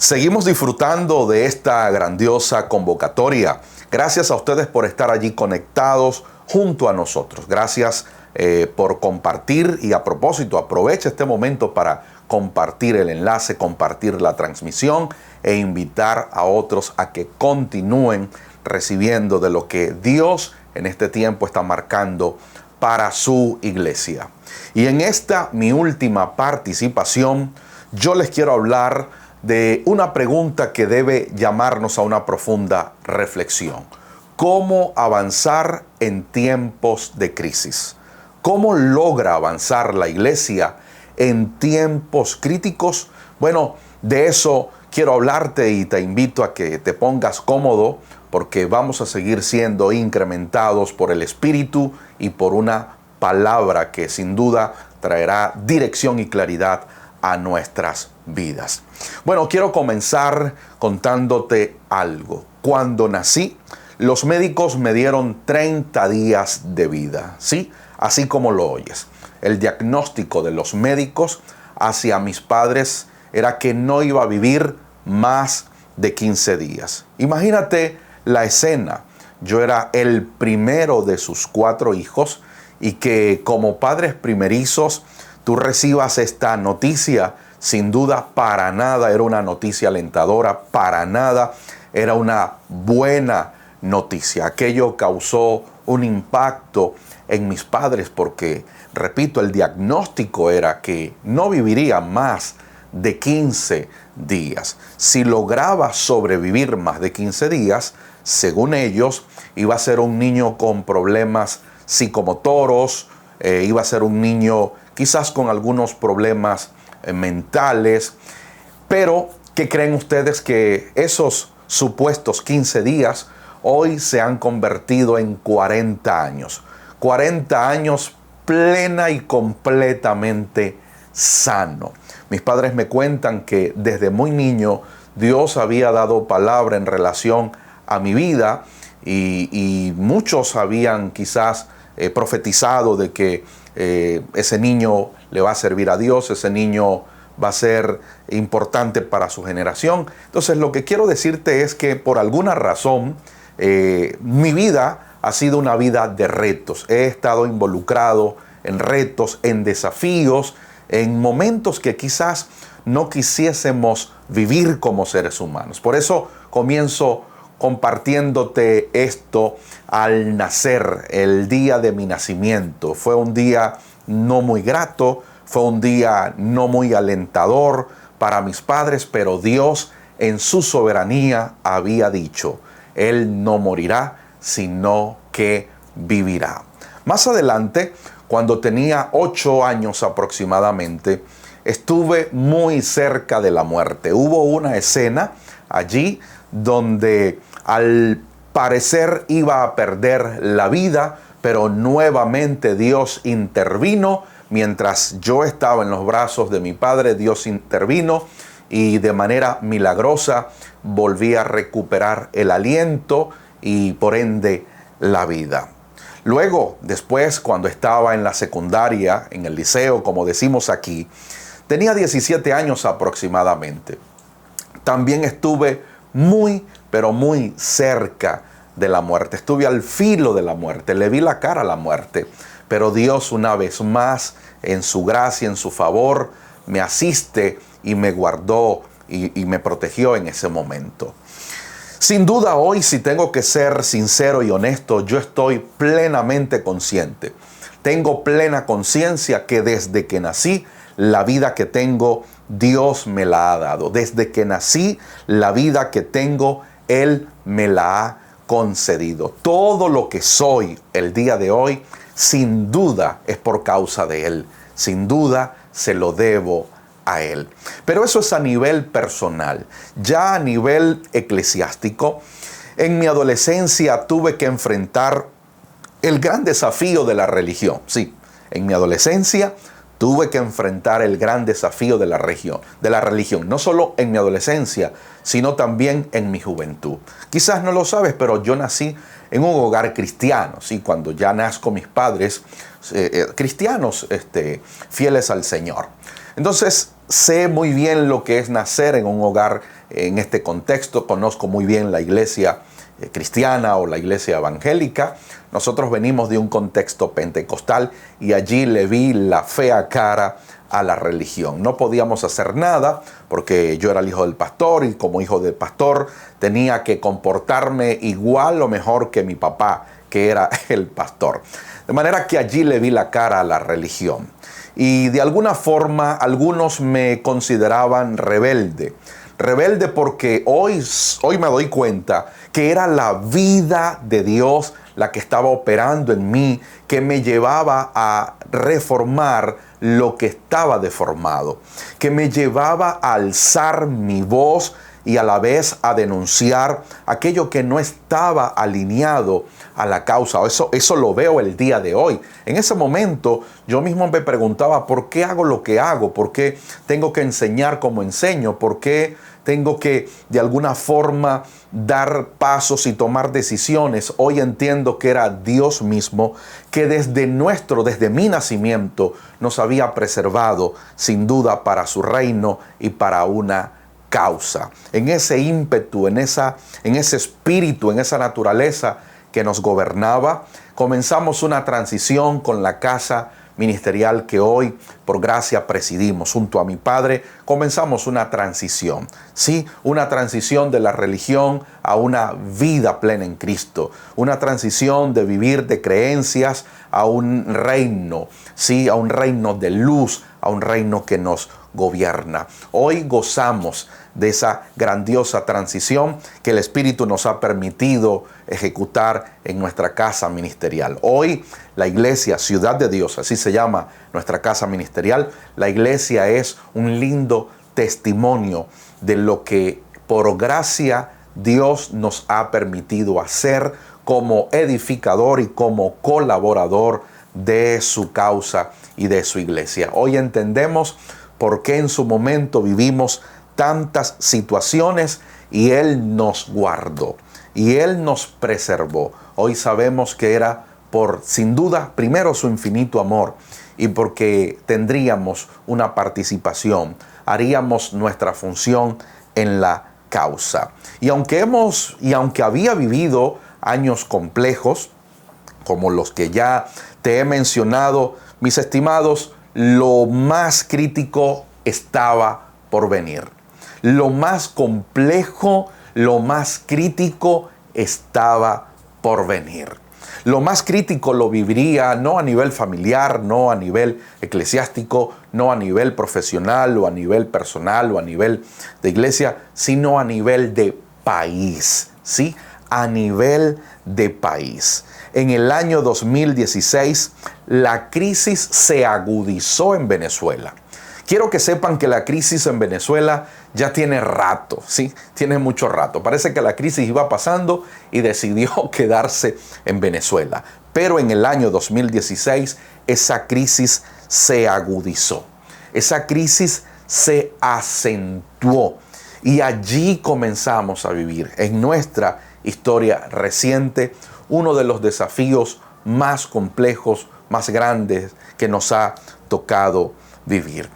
Seguimos disfrutando de esta grandiosa convocatoria. Gracias a ustedes por estar allí conectados junto a nosotros. Gracias por compartir y a propósito, aprovecha este momento para compartir el enlace, compartir la transmisión e invitar a otros a que continúen recibiendo de lo que Dios en este tiempo está marcando para su iglesia. Y en esta mi última participación, yo les quiero hablar de una pregunta que debe llamarnos a una profunda reflexión. ¿Cómo avanzar en tiempos de crisis? ¿Cómo logra avanzar la iglesia en tiempos críticos? Bueno, de eso quiero hablarte y te invito a que te pongas cómodo porque vamos a seguir siendo incrementados por el Espíritu y por una palabra que sin duda traerá dirección y claridad a nuestras vidas. Bueno, quiero comenzar contándote algo. Cuando nací, los médicos me dieron 30 días de vida, ¿sí? Así como lo oyes. El diagnóstico de los médicos hacia mis padres era que no iba a vivir más de 15 días. Imagínate la escena. Yo era el primero de sus 4 hijos y que como padres primerizos tú recibas esta noticia, sin duda para nada era una noticia alentadora, para nada era una buena noticia. Aquello causó un impacto en mis padres porque, repito, el diagnóstico era que no viviría más de 15 días. Si lograba sobrevivir más de 15 días, según ellos, iba a ser un niño con problemas psicomotoros, iba a ser un niño quizás con algunos problemas mentales, pero ¿qué creen ustedes? Que esos supuestos 15 días hoy se han convertido en 40 años. 40 años plena y completamente sano. Mis padres me cuentan que desde muy niño Dios había dado palabra en relación a mi vida y muchos habían quizás profetizado de que ese niño le va a servir a Dios, ese niño va a ser importante para su generación. Entonces lo que quiero decirte es que por alguna razón mi vida ha sido una vida de retos. He estado involucrado en retos, en desafíos, en momentos que quizás no quisiésemos vivir como seres humanos. Por eso comienzo compartiéndote esto al nacer, el día de mi nacimiento. Fue un día no muy grato, fue un día no muy alentador para mis padres, pero Dios en su soberanía había dicho, Él no morirá, sino que vivirá. Más adelante, cuando tenía 8 años aproximadamente, estuve muy cerca de la muerte. Hubo una escena allí donde al parecer iba a perder la vida, pero nuevamente Dios intervino. Mientras yo estaba en los brazos de mi padre, Dios intervino y de manera milagrosa volví a recuperar el aliento y por ende la vida. Luego, después, cuando estaba en la secundaria, en el liceo, como decimos aquí, tenía 17 años aproximadamente. También estuve muy, pero muy cerca de la muerte. Estuve al filo de la muerte, le vi la cara a la muerte. Pero Dios una vez más, en su gracia, en su favor, me asiste y me guardó y me protegió en ese momento. Sin duda hoy, si tengo que ser sincero y honesto, yo estoy plenamente consciente. Tengo plena conciencia que desde que nací, la vida que tengo, Dios me la ha dado. Desde que nací, la vida que tengo, Él me la ha concedido. Todo lo que soy el día de hoy, sin duda es por causa de Él. Sin duda se lo debo a Él. Pero eso es a nivel personal. Ya a nivel eclesiástico, en mi adolescencia tuve que enfrentar el gran desafío de la religión. Sí, en mi adolescencia tuve que enfrentar el gran desafío de la religión. No solo en mi adolescencia, sino también en mi juventud. Quizás no lo sabes, pero yo nací en un hogar cristiano. ¿Sí? Cuando ya nazco, mis padres cristianos fieles al Señor. Entonces, sé muy bien lo que es nacer en un hogar en este contexto. Conozco muy bien la iglesia cristiana o la iglesia evangélica. Nosotros venimos de un contexto pentecostal y allí le vi la fea cara a la religión. No podíamos hacer nada porque yo era el hijo del pastor y como hijo del pastor tenía que comportarme igual o mejor que mi papá, que era el pastor. De manera que allí le vi la cara a la religión. Y de alguna forma algunos me consideraban rebelde. Rebelde porque hoy me doy cuenta que era la vida de Dios la que estaba operando en mí, que me llevaba a reformar lo que estaba deformado, que me llevaba a alzar mi voz y a la vez a denunciar aquello que no estaba alineado a la causa. Eso lo veo el día de hoy. En ese momento yo mismo me preguntaba, ¿por qué hago lo que hago? ¿Por qué tengo que enseñar como enseño? ¿Por qué tengo que de alguna forma dar pasos y tomar decisiones? Hoy entiendo que era Dios mismo que desde mi nacimiento nos había preservado sin duda para su reino y para una causa. En ese ímpetu, en ese espíritu, en esa naturaleza que nos gobernaba, comenzamos una transición con la casa ministerial que hoy por gracia presidimos. Junto a mi padre comenzamos una transición, sí, una transición de la religión a una vida plena en Cristo, una transición de vivir de creencias a un reino, sí, a un reino de luz, a un reino que nos gobierna. Hoy gozamos de esa grandiosa transición que el Espíritu nos ha permitido ejecutar en nuestra casa ministerial. Hoy la iglesia, Ciudad de Dios, así se llama nuestra casa ministerial, la iglesia es un lindo testimonio de lo que por gracia Dios nos ha permitido hacer como edificador y como colaborador de su causa y de su iglesia. Hoy entendemos por qué en su momento vivimos tantas situaciones y Él nos guardó y Él nos preservó. Hoy sabemos que era por, sin duda, primero su infinito amor y porque tendríamos una participación, haríamos nuestra función en la causa. Y aunque había vivido años complejos, como los que ya te he mencionado, mis estimados, lo más crítico estaba por venir. Lo más complejo, lo más crítico estaba por venir. Lo más crítico lo viviría no a nivel familiar, no a nivel eclesiástico, no a nivel profesional o a nivel personal o a nivel de iglesia, sino a nivel de país, ¿sí? A nivel de país. En el año 2016, la crisis se agudizó en Venezuela. Quiero que sepan que la crisis en Venezuela ya tiene rato, ¿sí? Tiene mucho rato. Parece que la crisis iba pasando y decidió quedarse en Venezuela. Pero en el año 2016, esa crisis se agudizó. Esa crisis se acentuó. Y allí comenzamos a vivir, en nuestra historia reciente, uno de los desafíos más complejos, más grandes que nos ha tocado vivir.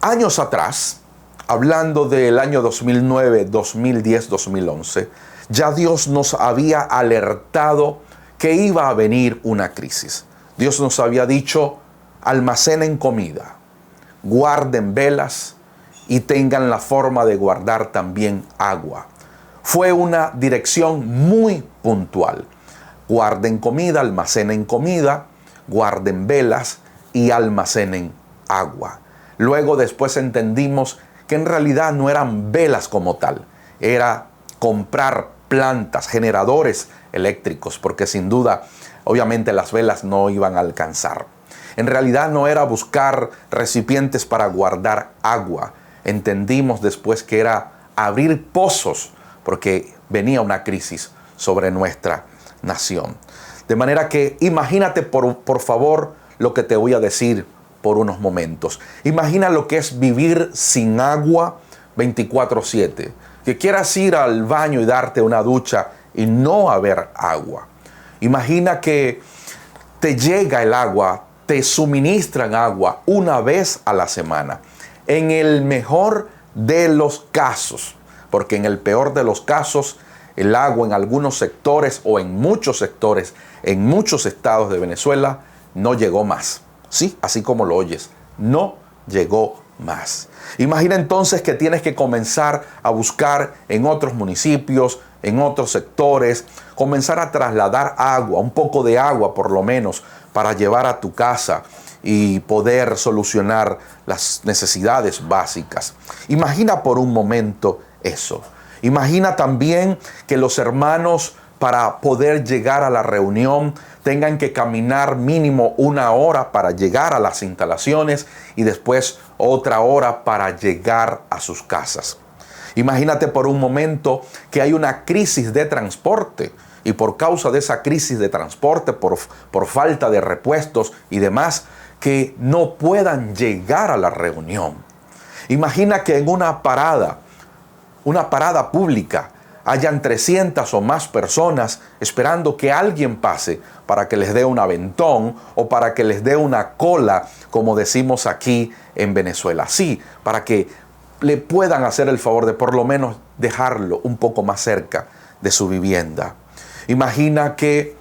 Años atrás, hablando del año 2009, 2010, 2011, ya Dios nos había alertado que iba a venir una crisis. Dios nos había dicho, almacenen comida, guarden velas y tengan la forma de guardar también agua. Fue una dirección muy puntual. Guarden comida, almacenen comida, guarden velas y almacenen agua. Luego después entendimos que en realidad no eran velas como tal, era comprar plantas, generadores eléctricos, porque sin duda, obviamente las velas no iban a alcanzar. En realidad no era buscar recipientes para guardar agua. Entendimos después que era abrir pozos, porque venía una crisis sobre nuestra nación. De manera que imagínate por favor lo que te voy a decir por unos momentos. Imagina lo que es vivir sin agua 24/7. Que quieras ir al baño y darte una ducha y no haber agua. Imagina que te llega el agua, te suministran agua una vez a la semana. En el mejor de los casos, porque en el peor de los casos, el agua en algunos sectores o en muchos sectores, en muchos estados de Venezuela, no llegó más. Sí, así como lo oyes, no llegó más. Imagina entonces que tienes que comenzar a buscar en otros municipios, en otros sectores, comenzar a trasladar agua, un poco de agua por lo menos, para llevar a tu casa y poder solucionar las necesidades básicas. Imagina por un momento eso. Imagina también que los hermanos, para poder llegar a la reunión, tengan que caminar mínimo 1 hora para llegar a las instalaciones y después otra hora para llegar a sus casas. Imagínate por un momento que hay una crisis de transporte y por causa de esa crisis de transporte, por falta de repuestos y demás, que no puedan llegar a la reunión. Imagina que en una parada pública, hayan 300 o más personas esperando que alguien pase para que les dé un aventón o para que les dé una cola, como decimos aquí en Venezuela. Sí, para que le puedan hacer el favor de por lo menos dejarlo un poco más cerca de su vivienda. Imagina que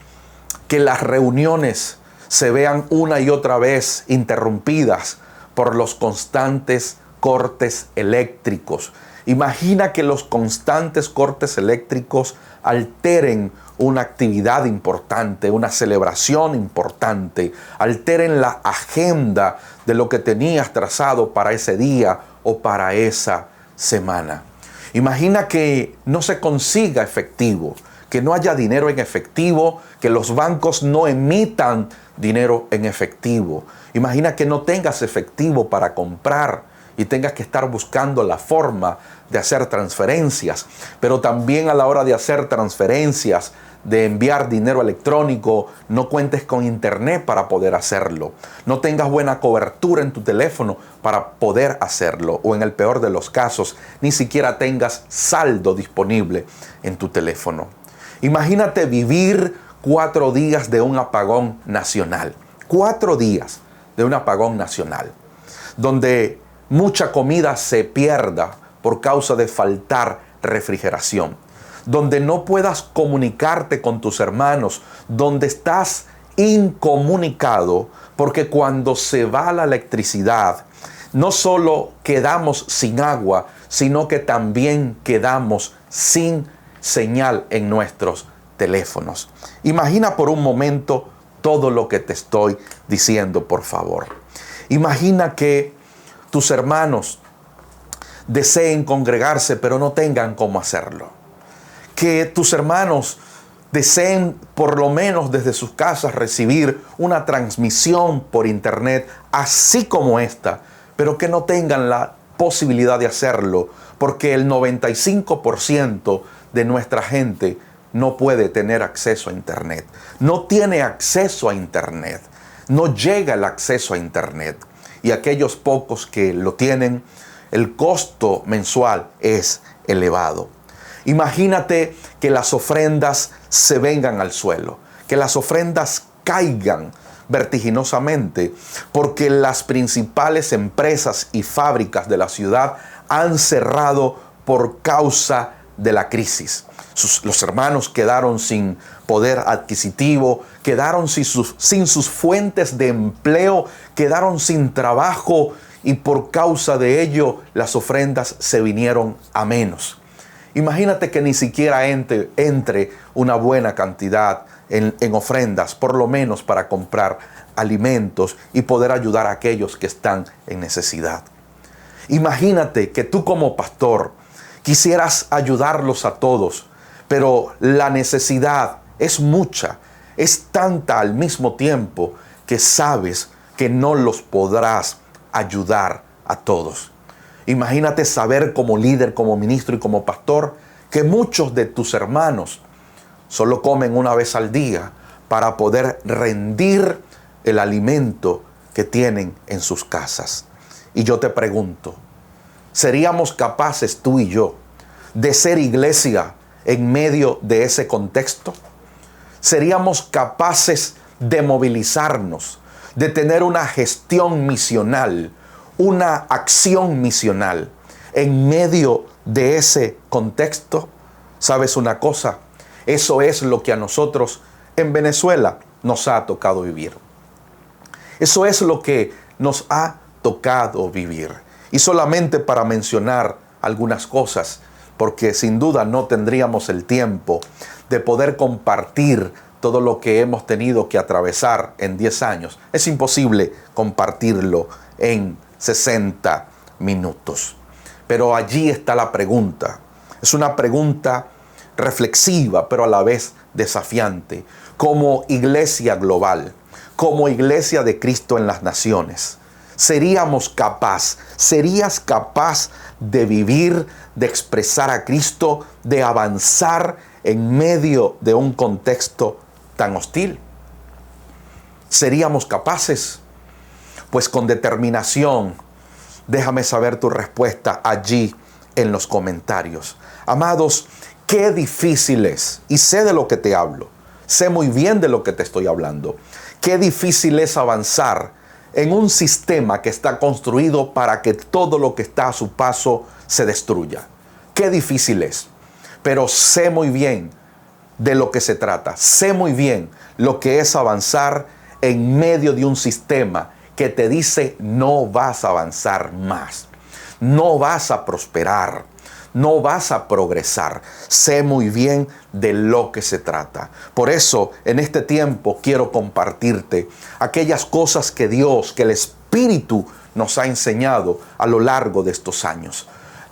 las reuniones se vean una y otra vez interrumpidas por los constantes cortes eléctricos. Imagina que los constantes cortes eléctricos alteren una actividad importante, una celebración importante, alteren la agenda de lo que tenías trazado para ese día o para esa semana. Imagina que no se consiga efectivo, que no haya dinero en efectivo, que los bancos no emitan dinero en efectivo. Imagina que no tengas efectivo para comprar y tengas que estar buscando la forma de hacer transferencias, pero también a la hora de hacer transferencias, de enviar dinero electrónico, no cuentes con internet para poder hacerlo, no tengas buena cobertura en tu teléfono para poder hacerlo, o en el peor de los casos, ni siquiera tengas saldo disponible en tu teléfono. Imagínate vivir 4 días de un apagón nacional, 4 días de un apagón nacional, donde mucha comida se pierda por causa de faltar refrigeración, donde no puedas comunicarte con tus hermanos, donde estás incomunicado, porque cuando se va la electricidad, no solo quedamos sin agua, sino que también quedamos sin señal en nuestros teléfonos. Imagina por un momento todo lo que te estoy diciendo, por favor. Imagina que tus hermanos deseen congregarse, pero no tengan cómo hacerlo. Que tus hermanos deseen, por lo menos desde sus casas, recibir una transmisión por internet, así como esta, pero que no tengan la posibilidad de hacerlo, porque el 95% de nuestra gente no puede tener acceso a internet. No tiene acceso a internet. No llega el acceso a internet. Y aquellos pocos que lo tienen, el costo mensual es elevado. Imagínate que las ofrendas se vengan al suelo, que las ofrendas caigan vertiginosamente, porque las principales empresas y fábricas de la ciudad han cerrado por causa de la crisis. Los hermanos quedaron sin poder adquisitivo, quedaron sin sus fuentes de empleo, quedaron sin trabajo y por causa de ello las ofrendas se vinieron a menos. Imagínate que ni siquiera entre una buena cantidad en ofrendas, por lo menos para comprar alimentos y poder ayudar a aquellos que están en necesidad. Imagínate que tú como pastor quisieras ayudarlos a todos, pero la necesidad es mucha, es tanta al mismo tiempo que sabes que no los podrás ayudar a todos. Imagínate saber como líder, como ministro y como pastor que muchos de tus hermanos solo comen una vez al día para poder rendir el alimento que tienen en sus casas. Y yo te pregunto, ¿seríamos capaces tú y yo de ser iglesia en medio de ese contexto? ¿Seríamos capaces de movilizarnos, de tener una gestión misional, una acción misional en medio de ese contexto? ¿Sabes una cosa? Eso es lo que a nosotros en Venezuela nos ha tocado vivir. Eso es lo que nos ha tocado vivir. Y solamente para mencionar algunas cosas, porque sin duda no tendríamos el tiempo de poder compartir todo lo que hemos tenido que atravesar en 10 años. Es imposible compartirlo en 60 minutos. Pero allí está la pregunta. Es una pregunta reflexiva, pero a la vez desafiante. Como iglesia global, como iglesia de Cristo en las naciones, ¿serías capaz de vivir, de expresar a Cristo, de avanzar en medio de un contexto tan hostil? ¿Seríamos capaces? Pues con determinación, déjame saber tu respuesta allí en los comentarios. Amados, qué difícil es, y sé de lo que te hablo, sé muy bien de lo que te estoy hablando, qué difícil es avanzar en un sistema que está construido para que todo lo que está a su paso se destruya. Qué difícil es, pero sé muy bien de lo que se trata, sé muy bien lo que es avanzar en medio de un sistema que te dice no vas a avanzar más, no vas a prosperar, no vas a progresar. Sé muy bien de lo que se trata. Por eso, en este tiempo quiero compartirte aquellas cosas que Dios, que el Espíritu nos ha enseñado a lo largo de estos años.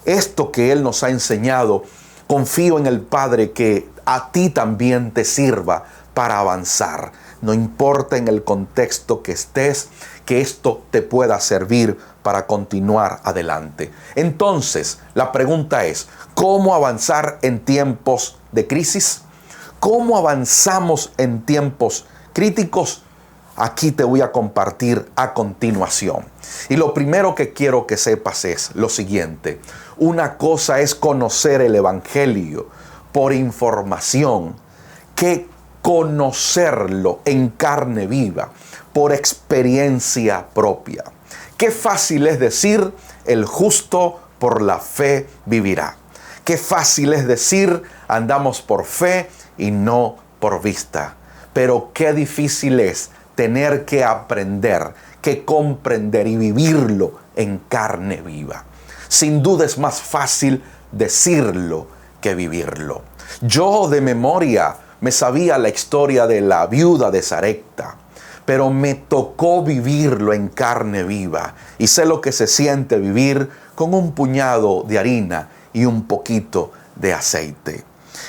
Esto que Él nos ha enseñado, confío en el Padre que a ti también te sirva para avanzar. No importa en el contexto que estés, que esto te pueda servir para continuar adelante. Entonces, la pregunta es, ¿cómo avanzar en tiempos de crisis? ¿Cómo avanzamos en tiempos críticos? Aquí te voy a compartir a continuación. Y lo primero que quiero que sepas es lo siguiente. Una cosa es conocer el Evangelio por información, que conocerlo en carne viva, por experiencia propia. Qué fácil es decir, el justo por la fe vivirá. Qué fácil es decir, andamos por fe y no por vista. Pero qué difícil es tener que aprender, que comprender y vivirlo en carne viva. Sin duda es más fácil decirlo que vivirlo. Yo de memoria me sabía la historia de la viuda de Sarepta, pero me tocó vivirlo en carne viva y sé lo que se siente vivir con un puñado de harina y un poquito de aceite.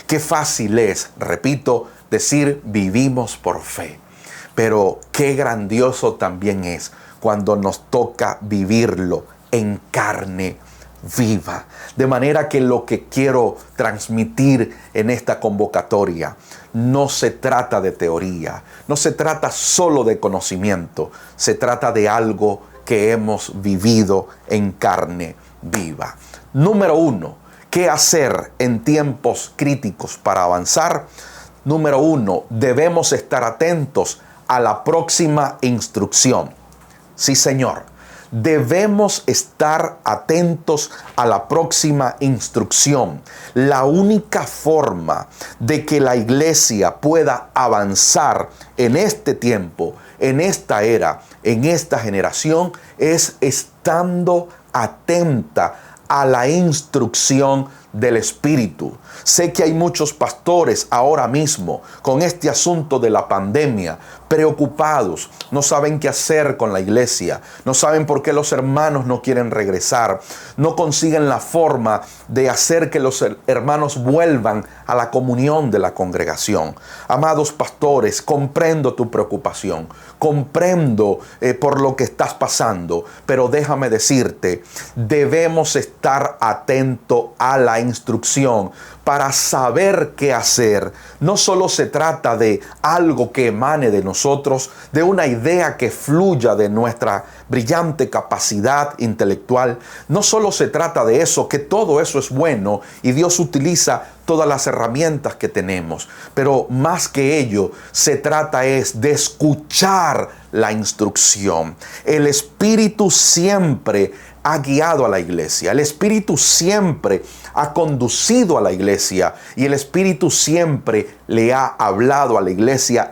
Qué fácil es, repito, decir vivimos por fe, pero qué grandioso también es cuando nos toca vivirlo en carne viva. De manera que lo que quiero transmitir en esta convocatoria no se trata de teoría, no se trata solo de conocimiento, se trata de algo que hemos vivido en carne viva. Número 1, ¿qué hacer en tiempos críticos para avanzar? Número 1, debemos estar atentos a la próxima instrucción. Sí, señor. Debemos estar atentos a la próxima instrucción. La única forma de que la iglesia pueda avanzar en este tiempo, en esta era, en esta generación, es estando atenta a la instrucción del Espíritu. Sé que hay muchos pastores ahora mismo con este asunto de la pandemia, preocupados, no saben qué hacer con la iglesia, no saben por qué los hermanos no quieren regresar, no consiguen la forma de hacer que los hermanos vuelvan a la comunión de la congregación. Amados pastores, comprendo tu preocupación, comprendo por lo que estás pasando, pero déjame decirte, debemos estar atentos a la instrucción para saber qué hacer. No solo se trata de algo que emane de nosotros, de una idea que fluya de nuestra brillante capacidad intelectual. No solo se trata de eso, que todo eso es bueno y Dios utiliza todas las herramientas que tenemos, pero más que ello, se trata es de escuchar la instrucción. El Espíritu siempre ha guiado a la iglesia. El Espíritu siempre ha conducido a la iglesia y el Espíritu siempre le ha hablado a la iglesia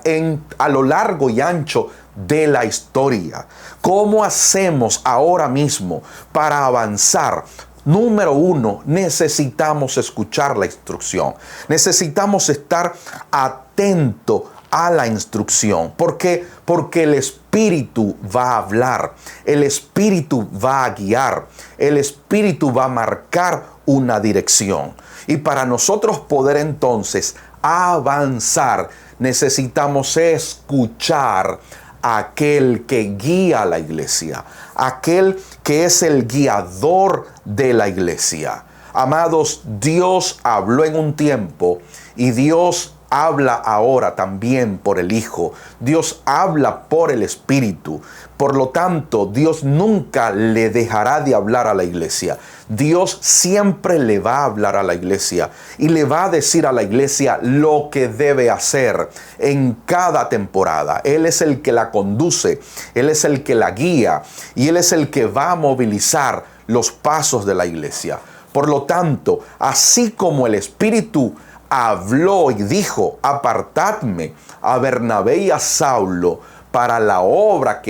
a lo largo y ancho de la historia. ¿Cómo hacemos ahora mismo para avanzar? Número uno, necesitamos escuchar la instrucción. Necesitamos estar atentos a la instrucción. ¿Por qué? Porque el Espíritu va a hablar, el Espíritu va a guiar, el Espíritu va a marcar una dirección. Y para nosotros poder entonces avanzar, necesitamos escuchar a aquel que guía a la iglesia, aquel que es el guiador de la iglesia. Amados, Dios habló en un tiempo y Dios habla ahora también por el Hijo. Dios habla por el Espíritu. Por lo tanto, Dios nunca le dejará de hablar a la iglesia. Dios siempre le va a hablar a la iglesia y le va a decir a la iglesia lo que debe hacer en cada temporada. Él es el que la conduce, Él es el que la guía y Él es el que va a movilizar los pasos de la iglesia. Por lo tanto, así como el Espíritu habló y dijo: apartadme a Bernabé y a Saulo para la obra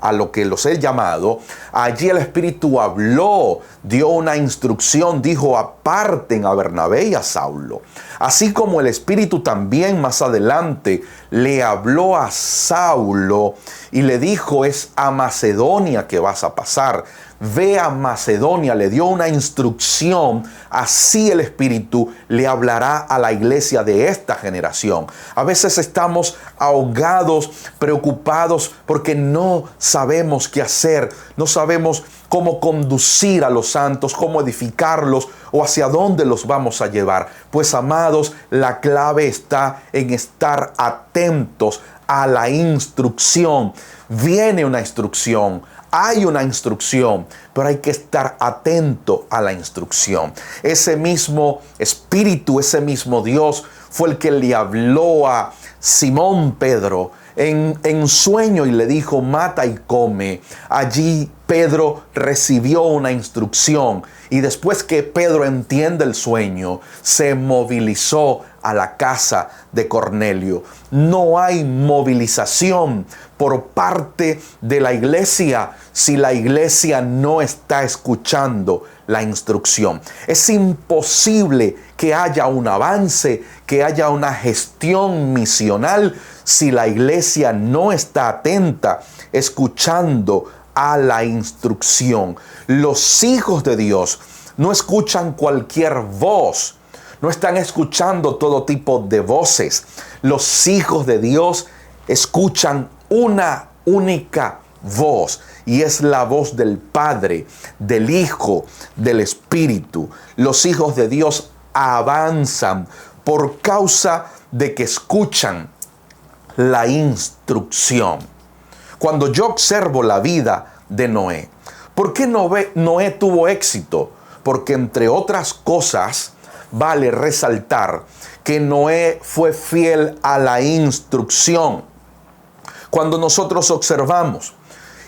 a lo que los he llamado. Allí el Espíritu habló, dio una instrucción, dijo: aparten a Bernabé y a Saulo. Así como el Espíritu también más adelante le habló a Saulo y le dijo: es a Macedonia que vas a pasar. Ve a Macedonia, le dio una instrucción. Así el Espíritu le hablará a la iglesia de esta generación. A veces estamos ahogados, preocupados, porque no sabemos qué hacer, no sabemos cómo conducir a los santos, cómo edificarlos o hacia dónde los vamos a llevar. Pues, amados, la clave está en estar atentos a la instrucción. Viene una instrucción. Hay una instrucción, pero hay que estar atento a la instrucción. Ese mismo Espíritu, ese mismo Dios fue el que le habló a Simón Pedro en sueño y le dijo: mata y come. Allí Pedro recibió una instrucción y después que Pedro entiende el sueño, se movilizó a la casa de Cornelio. No hay movilización por parte de la iglesia si la iglesia no está escuchando la instrucción. Es imposible que haya un avance, que haya una gestión misional si la iglesia no está atenta, escuchando a la instrucción. Los hijos de Dios no escuchan cualquier voz, no están escuchando todo tipo de voces. Los hijos de Dios escuchan una única voz y es la voz del Padre, del Hijo, del Espíritu. Los hijos de Dios avanzan por causa de que escuchan la instrucción. Cuando yo observo la vida de Noé, ¿por qué Noé tuvo éxito? Porque entre otras cosas, vale resaltar que Noé fue fiel a la instrucción. Cuando nosotros observamos,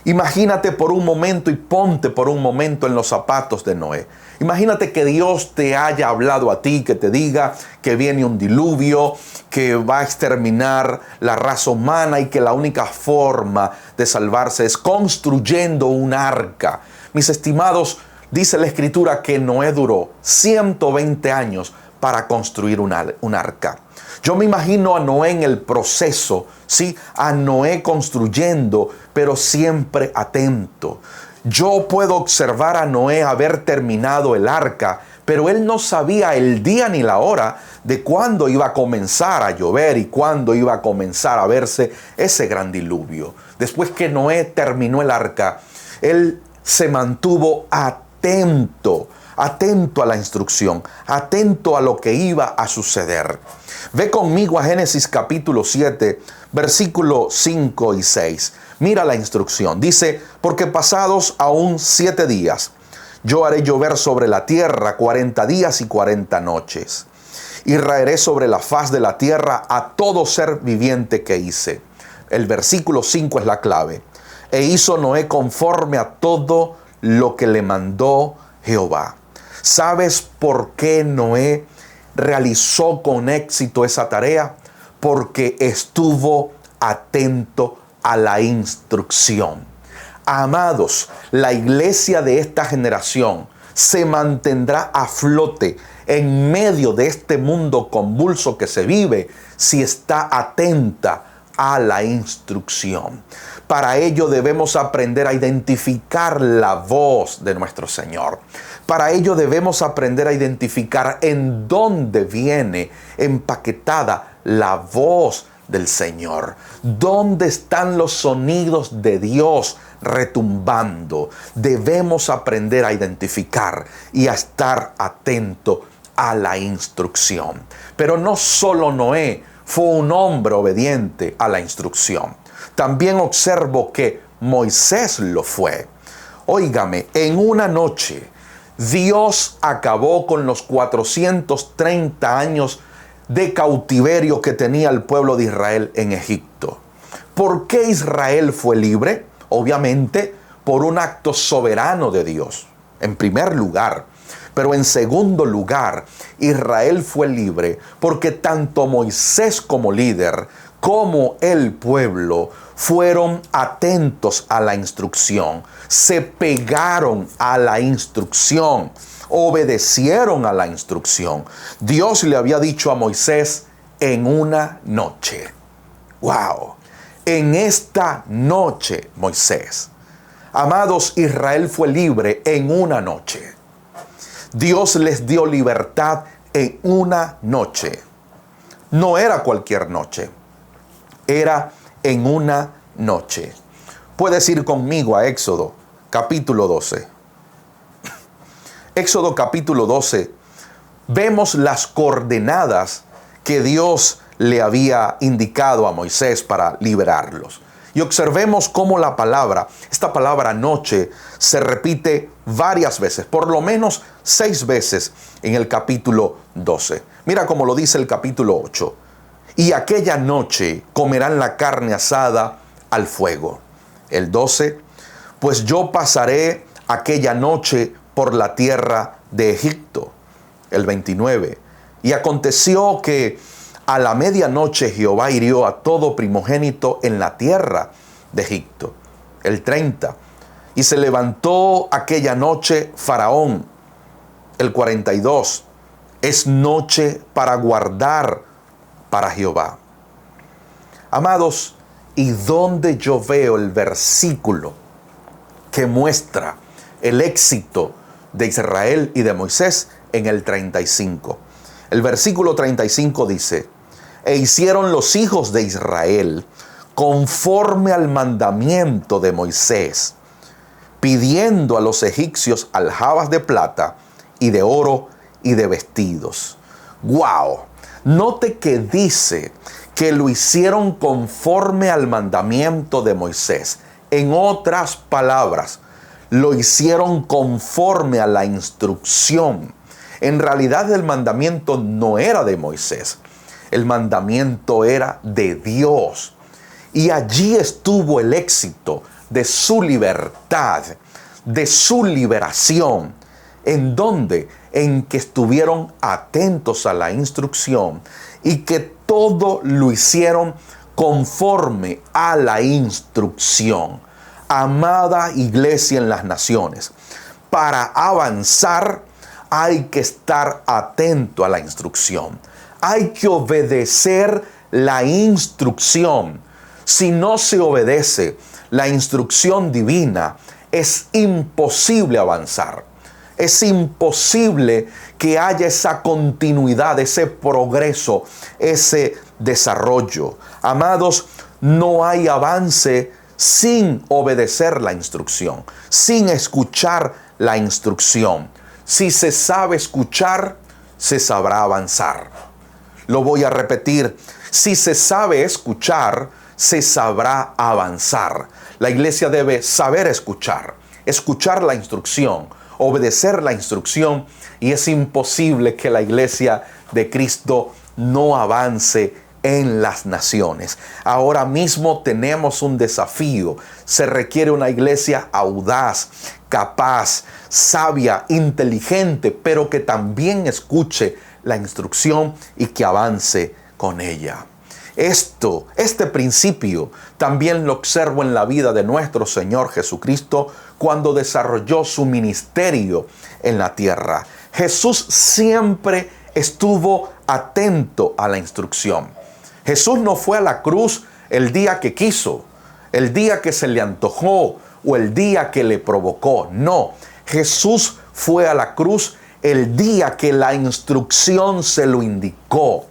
imagínate por un momento y ponte por un momento en los zapatos de Noé. Imagínate que Dios te haya hablado a ti, que te diga que viene un diluvio, que va a exterminar la raza humana y que la única forma de salvarse es construyendo un arca. Mis estimados, dice la Escritura que Noé duró 120 años para construir un arca. Yo me imagino a Noé en el proceso, ¿sí? A Noé construyendo, pero siempre atento. Yo puedo observar a Noé haber terminado el arca, pero él no sabía el día ni la hora de cuándo iba a comenzar a llover y cuándo iba a comenzar a verse ese gran diluvio. Después que Noé terminó el arca, él se mantuvo atento a la instrucción, atento a lo que iba a suceder. Ve conmigo a Génesis capítulo 7, versículos 5 y 6. Mira la instrucción. Dice, porque pasados aún 7 días, yo haré llover sobre la tierra 40 días y 40 noches. Y raeré sobre la faz de la tierra a todo ser viviente que hice. El versículo 5 es la clave. E hizo Noé conforme a todo lo que le mandó Jehová. ¿Sabes por qué Noé realizó con éxito esa tarea? Porque estuvo atento a la instrucción. Amados, la iglesia de esta generación se mantendrá a flote en medio de este mundo convulso que se vive si está atenta a la instrucción. Para ello debemos aprender a identificar la voz de nuestro Señor. Para ello debemos aprender a identificar en dónde viene empaquetada la voz del Señor. ¿Dónde están los sonidos de Dios retumbando? Debemos aprender a identificar y a estar atento a la instrucción. Pero no solo Noé fue un hombre obediente a la instrucción. También observo que Moisés lo fue. Óigame, en una noche Dios acabó con los 430 años de cautiverio que tenía el pueblo de Israel en Egipto. ¿Por qué Israel fue libre? Obviamente por un acto soberano de Dios, en primer lugar. Pero en segundo lugar, Israel fue libre porque tanto Moisés como líder, como el pueblo, fueron atentos a la instrucción, se pegaron a la instrucción, obedecieron a la instrucción. Dios le había dicho a Moisés en una noche. ¡Wow! En esta noche, Moisés. Amados, Israel fue libre en una noche. Dios les dio libertad en una noche. No era cualquier noche. Era en una noche. Puedes ir conmigo a Éxodo, capítulo 12. Éxodo capítulo 12, vemos las coordenadas que Dios le había indicado a Moisés para liberarlos. Y observemos cómo esta palabra noche, se repite varias veces, por lo menos 6 veces en el capítulo 12. Mira cómo lo dice el capítulo 8. Y aquella noche comerán la carne asada al fuego. El 12, pues yo pasaré aquella noche por la tierra de Egipto. El 29, y aconteció que a la medianoche Jehová hirió a todo primogénito en la tierra de Egipto. El 30, y se levantó aquella noche Faraón. El 42, es noche para guardar para Jehová. Amados, ¿y dónde yo veo el versículo que muestra el éxito de Israel y de Moisés? En el 35. El versículo 35 dice, e hicieron los hijos de Israel conforme al mandamiento de Moisés, pidiendo a los egipcios aljabas de plata y de oro y de vestidos. ¡Wow! Note que dice que lo hicieron conforme al mandamiento de Moisés. En otras palabras, lo hicieron conforme a la instrucción. En realidad el mandamiento no era de Moisés. El mandamiento era de Dios. Y allí estuvo el éxito de su libertad, de su liberación. ¿En dónde? En que estuvieron atentos a la instrucción y que todo lo hicieron conforme a la instrucción. Amada iglesia en las naciones, para avanzar hay que estar atento a la instrucción. Hay que obedecer la instrucción. Si no se obedece la instrucción divina, es imposible avanzar. Es imposible que haya esa continuidad, ese progreso, ese desarrollo. Amados, no hay avance sin obedecer la instrucción, sin escuchar la instrucción. Si se sabe escuchar, se sabrá avanzar. Lo voy a repetir. Si se sabe escuchar, se sabrá avanzar. La iglesia debe saber escuchar la instrucción, obedecer la instrucción, y es imposible que la iglesia de Cristo no avance en las naciones. Ahora mismo tenemos un desafío. Se requiere una iglesia audaz, capaz, sabia, inteligente, pero que también escuche la instrucción y que avance con ella. Este principio también lo observo en la vida de nuestro Señor Jesucristo cuando desarrolló su ministerio en la tierra. Jesús siempre estuvo atento a la instrucción. Jesús no fue a la cruz el día que quiso, el día que se le antojó o el día que le provocó. No, Jesús fue a la cruz el día que la instrucción se lo indicó.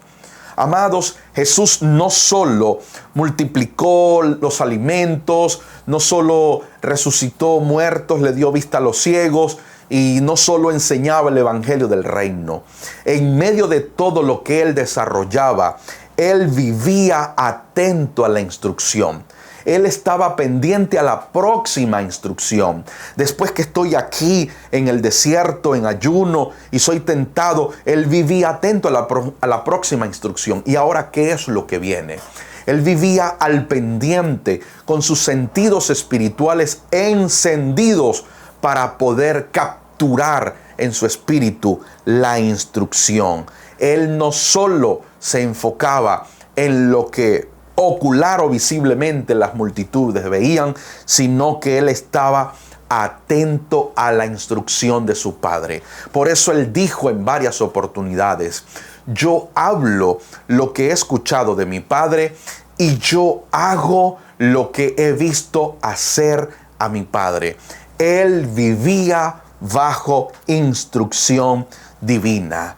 Amados, Jesús no solo multiplicó los alimentos, no solo resucitó muertos, le dio vista a los ciegos y no solo enseñaba el evangelio del reino. En medio de todo lo que él desarrollaba, él vivía atento a la instrucción. Él estaba pendiente a la próxima instrucción. Después que estoy aquí en el desierto, en ayuno, y soy tentado, él vivía atento a la próxima instrucción. ¿Y ahora qué es lo que viene? Él vivía al pendiente, con sus sentidos espirituales encendidos para poder capturar en su espíritu la instrucción. Él no solo se enfocaba en lo que ocular o visiblemente las multitudes veían, sino que él estaba atento a la instrucción de su Padre. Por eso él dijo en varias oportunidades: yo hablo lo que he escuchado de mi Padre y yo hago lo que he visto hacer a mi Padre. Él vivía bajo instrucción divina.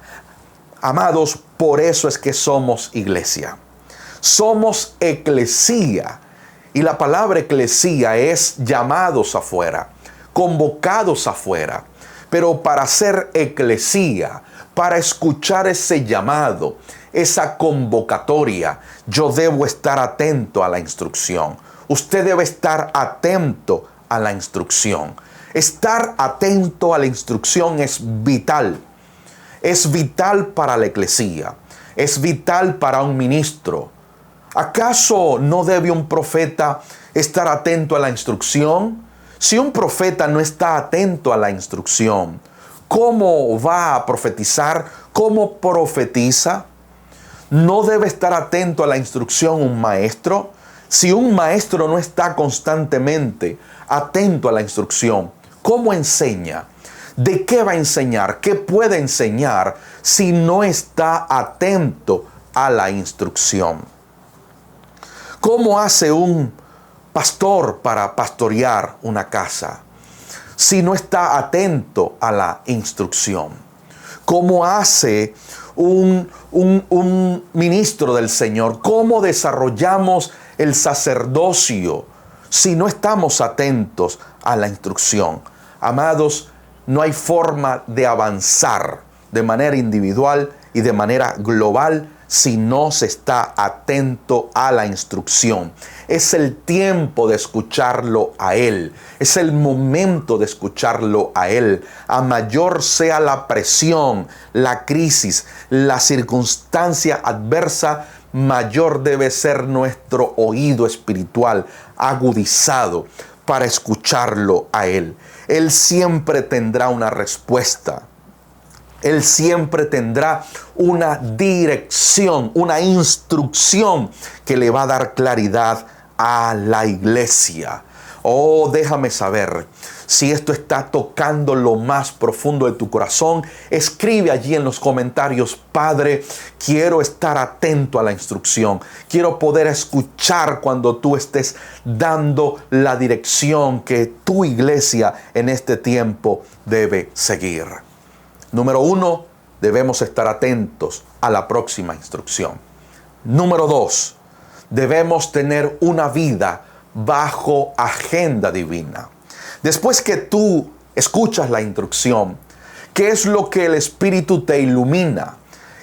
Amados, por eso es que somos iglesia. Somos eclesía, y la palabra eclesía es llamados afuera, convocados afuera. Pero para ser eclesía, para escuchar ese llamado, esa convocatoria, yo debo estar atento a la instrucción. Usted debe estar atento a la instrucción. Estar atento a la instrucción es vital. Es vital para la eclesía. Es vital para un ministro. ¿Acaso no debe un profeta estar atento a la instrucción? Si un profeta no está atento a la instrucción, ¿cómo va a profetizar? ¿Cómo profetiza? ¿No debe estar atento a la instrucción un maestro? Si un maestro no está constantemente atento a la instrucción, ¿cómo enseña? ¿De qué va a enseñar? ¿Qué puede enseñar si no está atento a la instrucción? ¿Cómo hace un pastor para pastorear una casa si no está atento a la instrucción? ¿Cómo hace un ministro del Señor? ¿Cómo desarrollamos el sacerdocio si no estamos atentos a la instrucción? Amados, no hay forma de avanzar de manera individual y de manera global si no se está atento a la instrucción. Es el tiempo de escucharlo a Él. Es el momento de escucharlo a Él. A mayor sea la presión, la crisis, la circunstancia adversa, mayor debe ser nuestro oído espiritual agudizado para escucharlo a Él. Él siempre tendrá una respuesta. Él siempre tendrá una dirección, una instrucción que le va a dar claridad a la iglesia. Oh, déjame saber si esto está tocando lo más profundo de tu corazón. Escribe allí en los comentarios: Padre, quiero estar atento a la instrucción. Quiero poder escuchar cuando tú estés dando la dirección que tu iglesia en este tiempo debe seguir. Número 1, debemos estar atentos a la próxima instrucción. Número 2, debemos tener una vida bajo agenda divina. Después que tú escuchas la instrucción, ¿qué es lo que el Espíritu te ilumina?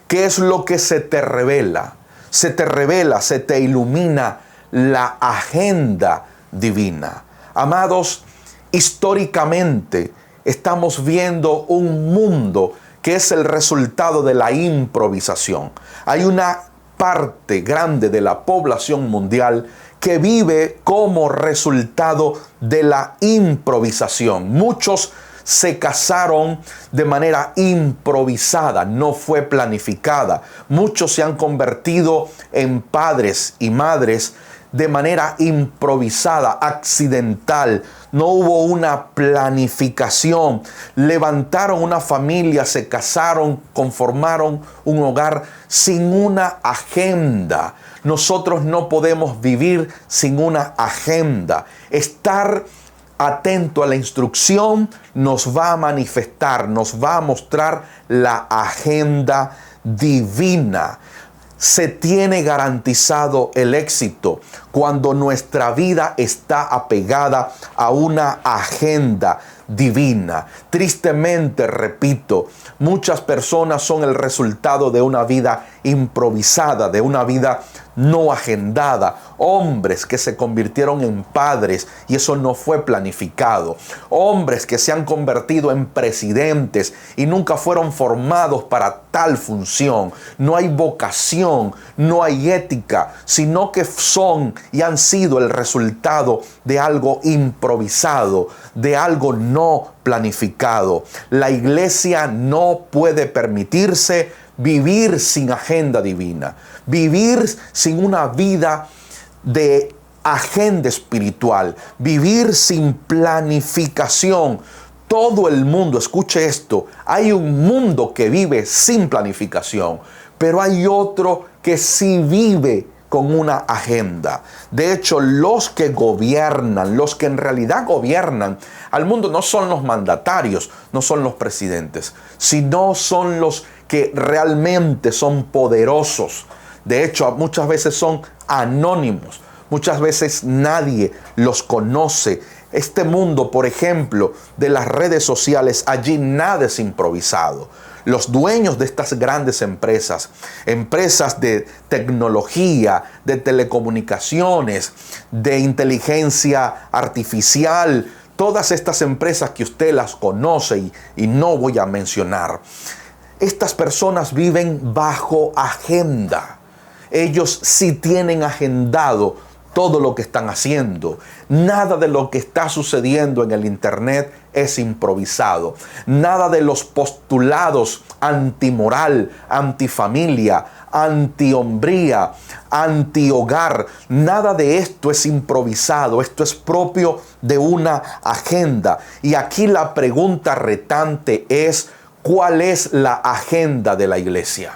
¿Qué es lo que se te revela? Se te revela, se te ilumina la agenda divina. Amados, históricamente estamos viendo un mundo que es el resultado de la improvisación. Hay una parte grande de la población mundial que vive como resultado de la improvisación. Muchos se casaron de manera improvisada, no fue planificada. Muchos se han convertido en padres y madres de manera improvisada, accidental. No hubo una planificación. Levantaron una familia, se casaron, conformaron un hogar sin una agenda. Nosotros no podemos vivir sin una agenda. Estar atento a la instrucción nos va a manifestar, nos va a mostrar la agenda divina. Se tiene garantizado el éxito cuando nuestra vida está apegada a una agenda divina. Tristemente, repito, muchas personas son el resultado de una vida improvisada, de una vida no agendada. Hombres que se convirtieron en padres y eso no fue planificado. Hombres que se han convertido en presidentes y nunca fueron formados para tal función. No hay vocación, no hay ética, sino que son y han sido el resultado de algo improvisado, de algo no planificado. La iglesia no puede permitirse vivir sin agenda divina, vivir sin una vida de agenda espiritual, vivir sin planificación. Todo el mundo, escuche esto, hay un mundo que vive sin planificación, pero hay otro que sí vive con una agenda. De hecho, los que gobiernan, los que en realidad gobiernan al mundo no son los mandatarios, no son los presidentes, sino son los que realmente son poderosos. De hecho, muchas veces son anónimos, muchas veces nadie los conoce. Este mundo, por ejemplo, de las redes sociales, allí nada es improvisado. Los dueños de estas grandes empresas, empresas de tecnología, de telecomunicaciones, de inteligencia artificial, todas estas empresas que usted las conoce y no voy a mencionar, estas personas viven bajo agenda. Ellos sí tienen agendado todo lo que están haciendo. Nada de lo que está sucediendo en el internet es improvisado. Nada de los postulados antimoral, antifamilia, antihombría, antihogar, nada de esto es improvisado. Esto es propio de una agenda. Y aquí la pregunta retante es: ¿cuál es la agenda de la iglesia?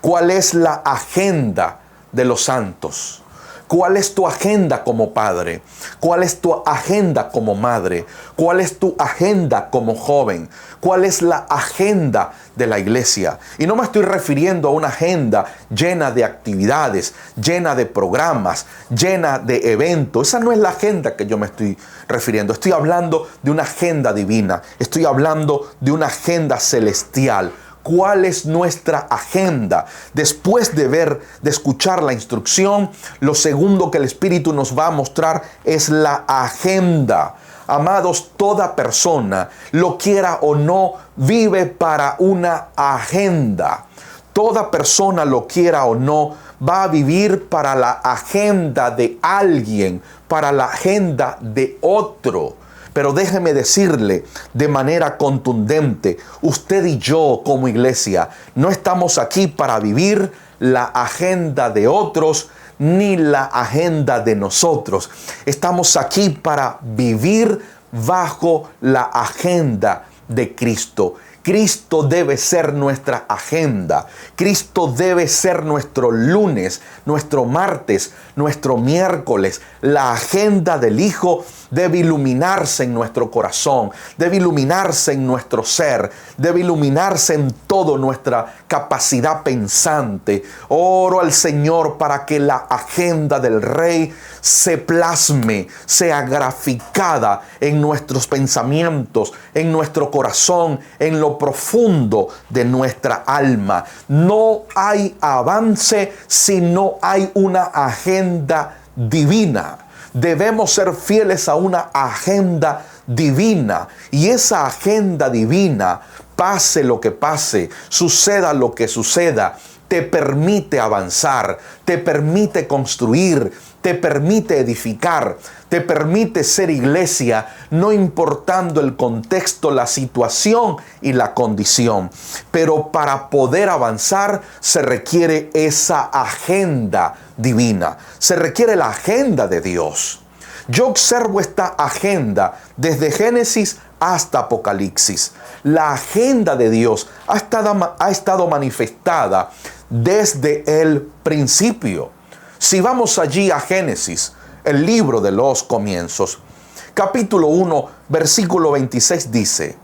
¿Cuál es la agenda de los santos? ¿Cuál es tu agenda como padre? ¿Cuál es tu agenda como madre? ¿Cuál es tu agenda como joven? ¿Cuál es la agenda de la iglesia? Y no me estoy refiriendo a una agenda llena de actividades, llena de programas, llena de eventos. Esa no es la agenda que yo me estoy refiriendo. Estoy hablando de una agenda divina. Estoy hablando de una agenda celestial. ¿Cuál es nuestra agenda? Después de escuchar la instrucción, lo segundo que el Espíritu nos va a mostrar es la agenda. Amados, toda persona, lo quiera o no, vive para una agenda. Toda persona, lo quiera o no, va a vivir para la agenda de alguien, para la agenda de otro. Pero déjeme decirle de manera contundente, usted y yo como iglesia no estamos aquí para vivir la agenda de otros ni la agenda de nosotros. Estamos aquí para vivir bajo la agenda de Cristo. Cristo debe ser nuestra agenda. Cristo debe ser nuestro lunes, nuestro martes, nuestro miércoles. La agenda del Hijo debe iluminarse en nuestro corazón, debe iluminarse en nuestro ser, debe iluminarse en toda nuestra capacidad pensante. Oro al Señor para que la agenda del Rey se plasme, sea graficada en nuestros pensamientos, en nuestro corazón, en lo profundo de nuestra alma. No hay avance si no hay una agenda divina. Debemos ser fieles a una agenda divina. Y esa agenda divina, pase lo que pase, suceda lo que suceda, te permite avanzar, te permite construir, te permite edificar, te permite ser iglesia, no importando el contexto, la situación y la condición. Pero para poder avanzar se requiere esa agenda divina, se requiere la agenda de Dios. Yo observo esta agenda desde Génesis hasta Apocalipsis. La agenda de Dios ha estado manifestada desde el principio. Si vamos allí a Génesis, el libro de los comienzos, capítulo 1, versículo 26 dice: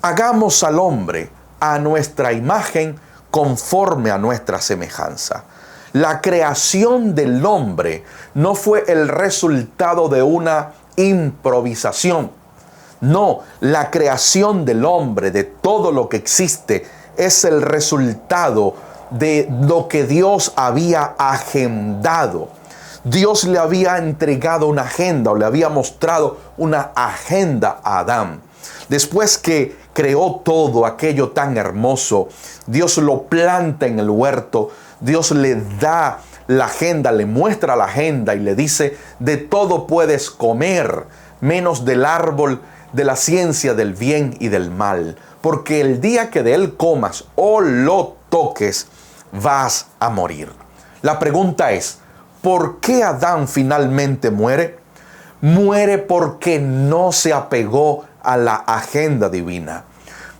hagamos al hombre a nuestra imagen, conforme a nuestra semejanza. La creación del hombre no fue el resultado de una improvisación. No, la creación del hombre, de todo lo que existe, es el resultado de lo que Dios había agendado. Dios le había entregado una agenda, o le había mostrado una agenda a Adán. Después que creó todo aquello tan hermoso, Dios lo planta en el huerto, Dios le da la agenda, le muestra la agenda y le dice: de todo puedes comer, menos del árbol de la ciencia del bien y del mal, porque el día que de él comas o lo toques, vas a morir. La pregunta es: ¿por qué Adán finalmente muere? Muere porque no se apegó a la agenda divina.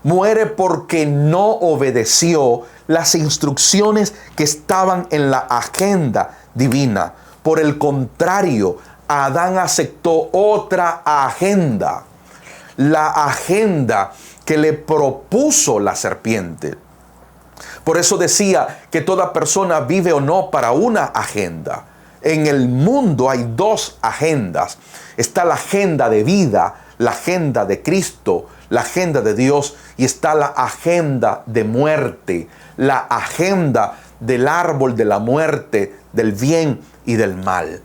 Muere porque no obedeció las instrucciones que estaban en la agenda divina. Por el contrario, Adán aceptó otra agenda, la agenda que le propuso la serpiente. Por eso decía que toda persona vive o no para una agenda. En el mundo hay dos agendas. Está la agenda de vida, la agenda de Cristo, la agenda de Dios, y está la agenda de muerte, la agenda del árbol de la muerte, del bien y del mal.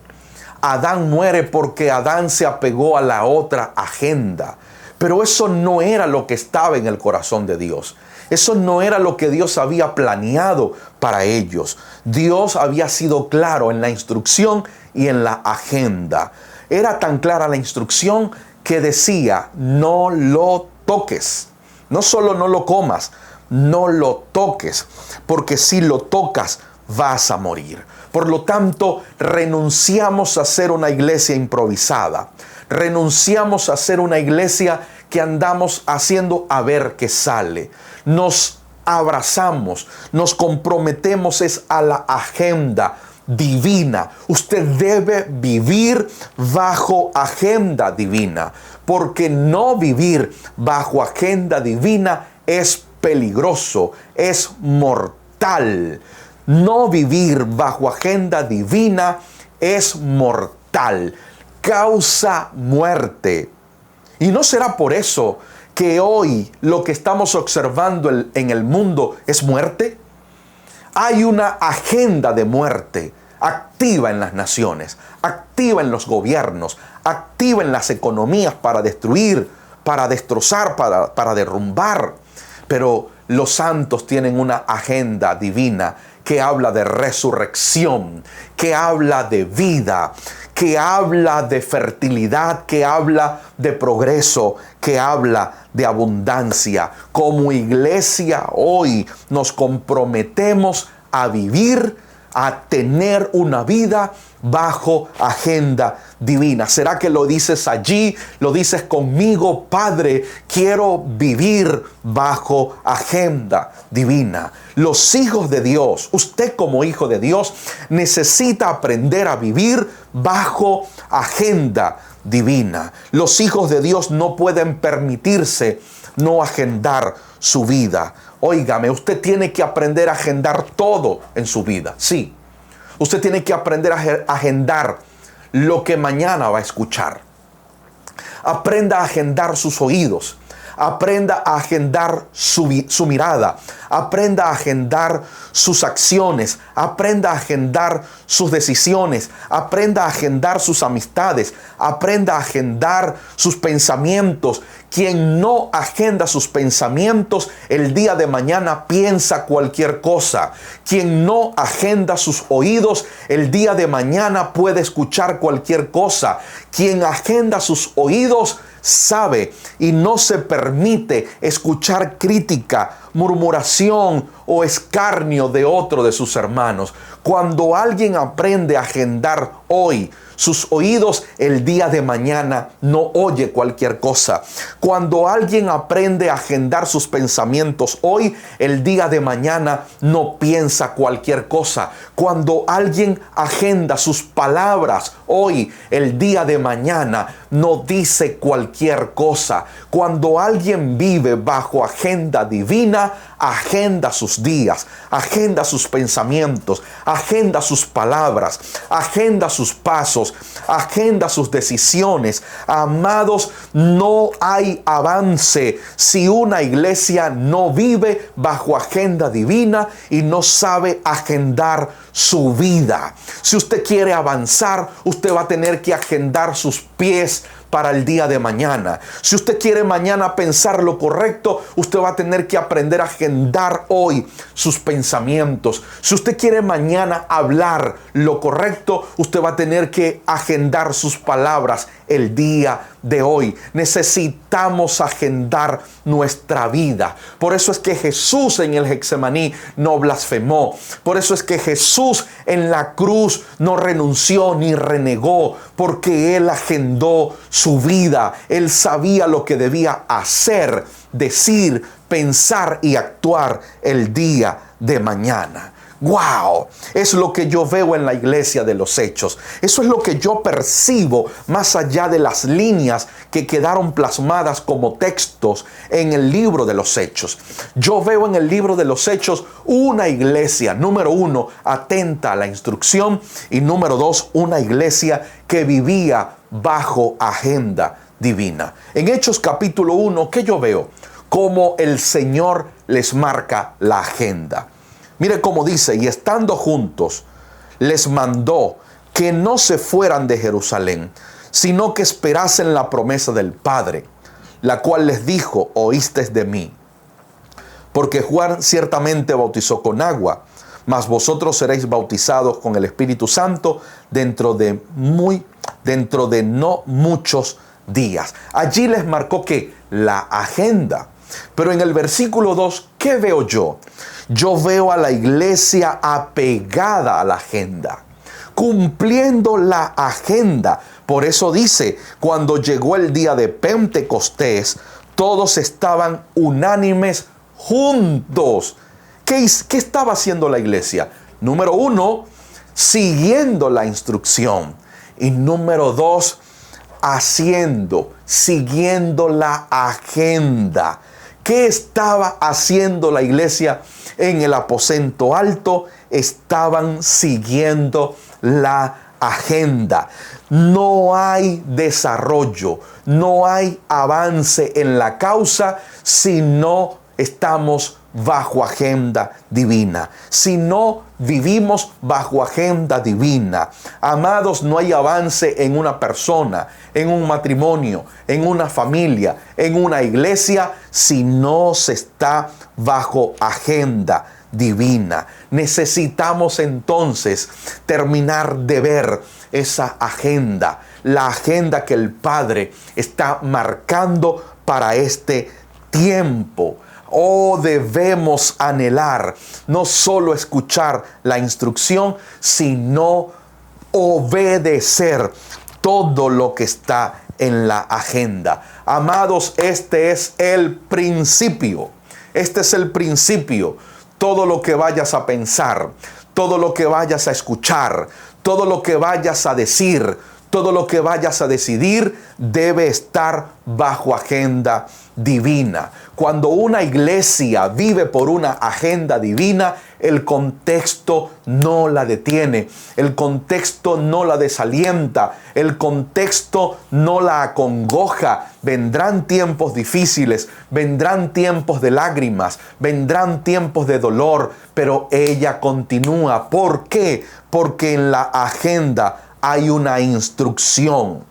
Adán muere porque Adán se apegó a la otra agenda. Pero eso no era lo que estaba en el corazón de Dios. Eso no era lo que Dios había planeado para ellos. Dios había sido claro en la instrucción y en la agenda. Era tan clara la instrucción que decía: no lo toques. No solo no lo comas, no lo toques, porque si lo tocas vas a morir. Por lo tanto, renunciamos a ser una iglesia improvisada. Renunciamos a ser una iglesia que andamos haciendo a ver qué sale. Nos abrazamos, nos comprometemos a la agenda divina. Usted debe vivir bajo agenda divina, porque no vivir bajo agenda divina es peligroso, es mortal. No vivir bajo agenda divina es mortal, causa muerte. Y no será por eso que hoy lo que estamos observando en el mundo es muerte. Hay una agenda de muerte activa en las naciones, activa en los gobiernos, activa en las economías para destruir, para destrozar, para derrumbar. Pero los santos tienen una agenda divina que habla de resurrección, que habla de vida, que habla de fertilidad, que habla de progreso, que habla de abundancia. Como iglesia hoy nos comprometemos a vivir, a tener una vida bajo agenda divina. ¿Será que lo dices allí? ¿Lo dices conmigo? Padre, quiero vivir bajo agenda divina. Los hijos de Dios, usted como hijo de Dios, necesita aprender a vivir bajo agenda divina. Los hijos de Dios no pueden permitirse no agendar su vida. Óigame, usted tiene que aprender a agendar todo en su vida. Sí, usted tiene que aprender a agendar lo que mañana va a escuchar. Aprenda a agendar sus oídos. aprenda a agendar su mirada, aprenda a agendar sus acciones, aprenda a agendar sus decisiones, aprenda a agendar sus amistades, aprenda a agendar sus pensamientos. Quien no agenda sus pensamientos, el día de mañana piensa cualquier cosa. Quien no agenda sus oídos, el día de mañana puede escuchar cualquier cosa. Quien agenda sus oídos sabe y no se permite escuchar crítica, murmuración o escarnio de otro de sus hermanos. Cuando alguien aprende a agendar hoy sus oídos, el día de mañana no oye cualquier cosa. Cuando alguien aprende a agendar sus pensamientos hoy, el día de mañana no piensa cualquier cosa. Cuando alguien agenda sus palabras hoy, el día de mañana no dice cualquier cosa. Cuando alguien vive bajo agenda divina, agenda sus días, agenda sus pensamientos, agenda sus palabras, agenda sus pasos, agenda sus decisiones. Amados, no hay avance si una iglesia no vive bajo agenda divina y no sabe agendar su vida. Si usted quiere avanzar, usted va a tener que agendar sus pies para el día de mañana. Si usted quiere mañana pensar lo correcto, usted va a tener que aprender a agendar hoy sus pensamientos. Si usted quiere mañana hablar lo correcto, usted va a tener que agendar sus palabras el día de hoy. Necesitamos agendar nuestra vida. Por eso es que Jesús en el Getsemaní no blasfemó. Por eso es que Jesús en la cruz no renunció ni renegó, porque Él agendó su vida. Él sabía lo que debía hacer, decir, pensar y actuar el día de mañana. ¡Wow! Es lo que yo veo en la iglesia de los Hechos. Eso es lo que yo percibo más allá de las líneas que quedaron plasmadas como textos en el libro de los Hechos. Yo veo en el libro de los Hechos una iglesia, número 1, atenta a la instrucción, y número 2, una iglesia que vivía bajo agenda divina. En Hechos capítulo 1, ¿qué yo veo? Cómo el Señor les marca la agenda. Mire cómo dice: y estando juntos, les mandó que no se fueran de Jerusalén, sino que esperasen la promesa del Padre, la cual les dijo: oísteis de mí. Porque Juan ciertamente bautizó con agua, mas vosotros seréis bautizados con el Espíritu Santo dentro de no muchos días. Allí les marcó que la agenda. Pero en el versículo 2, ¿qué veo yo? Yo veo a la iglesia apegada a la agenda, cumpliendo la agenda. Por eso dice, cuando llegó el día de Pentecostés, todos estaban unánimes juntos. ¿Qué estaba haciendo la iglesia? Número 1, siguiendo la instrucción. Y número 2, siguiendo la agenda. ¿Qué estaba haciendo la iglesia en el aposento alto? Estaban siguiendo la agenda. No hay desarrollo, no hay avance en la causa si no estamos bajo agenda divina, si no vivimos bajo agenda divina. Amados, no hay avance en una persona, en un matrimonio, en una familia, en una iglesia, si no se está bajo agenda divina. Necesitamos entonces terminar de ver esa agenda, la agenda que el Padre está marcando para este tiempo. Oh, debemos anhelar no solo escuchar la instrucción, sino obedecer todo lo que está en la agenda. Amados, este es el principio. Este es el principio. Todo lo que vayas a pensar, todo lo que vayas a escuchar, todo lo que vayas a decir, todo lo que vayas a decidir debe estar bajo agenda divina. Cuando una iglesia vive por una agenda divina, El contexto no la detiene. El contexto no la desalienta. El contexto no la acongoja. Vendrán tiempos difíciles, vendrán tiempos de lágrimas, vendrán tiempos de dolor, pero ella continúa. ¿Por qué? Porque en la agenda hay una instrucción.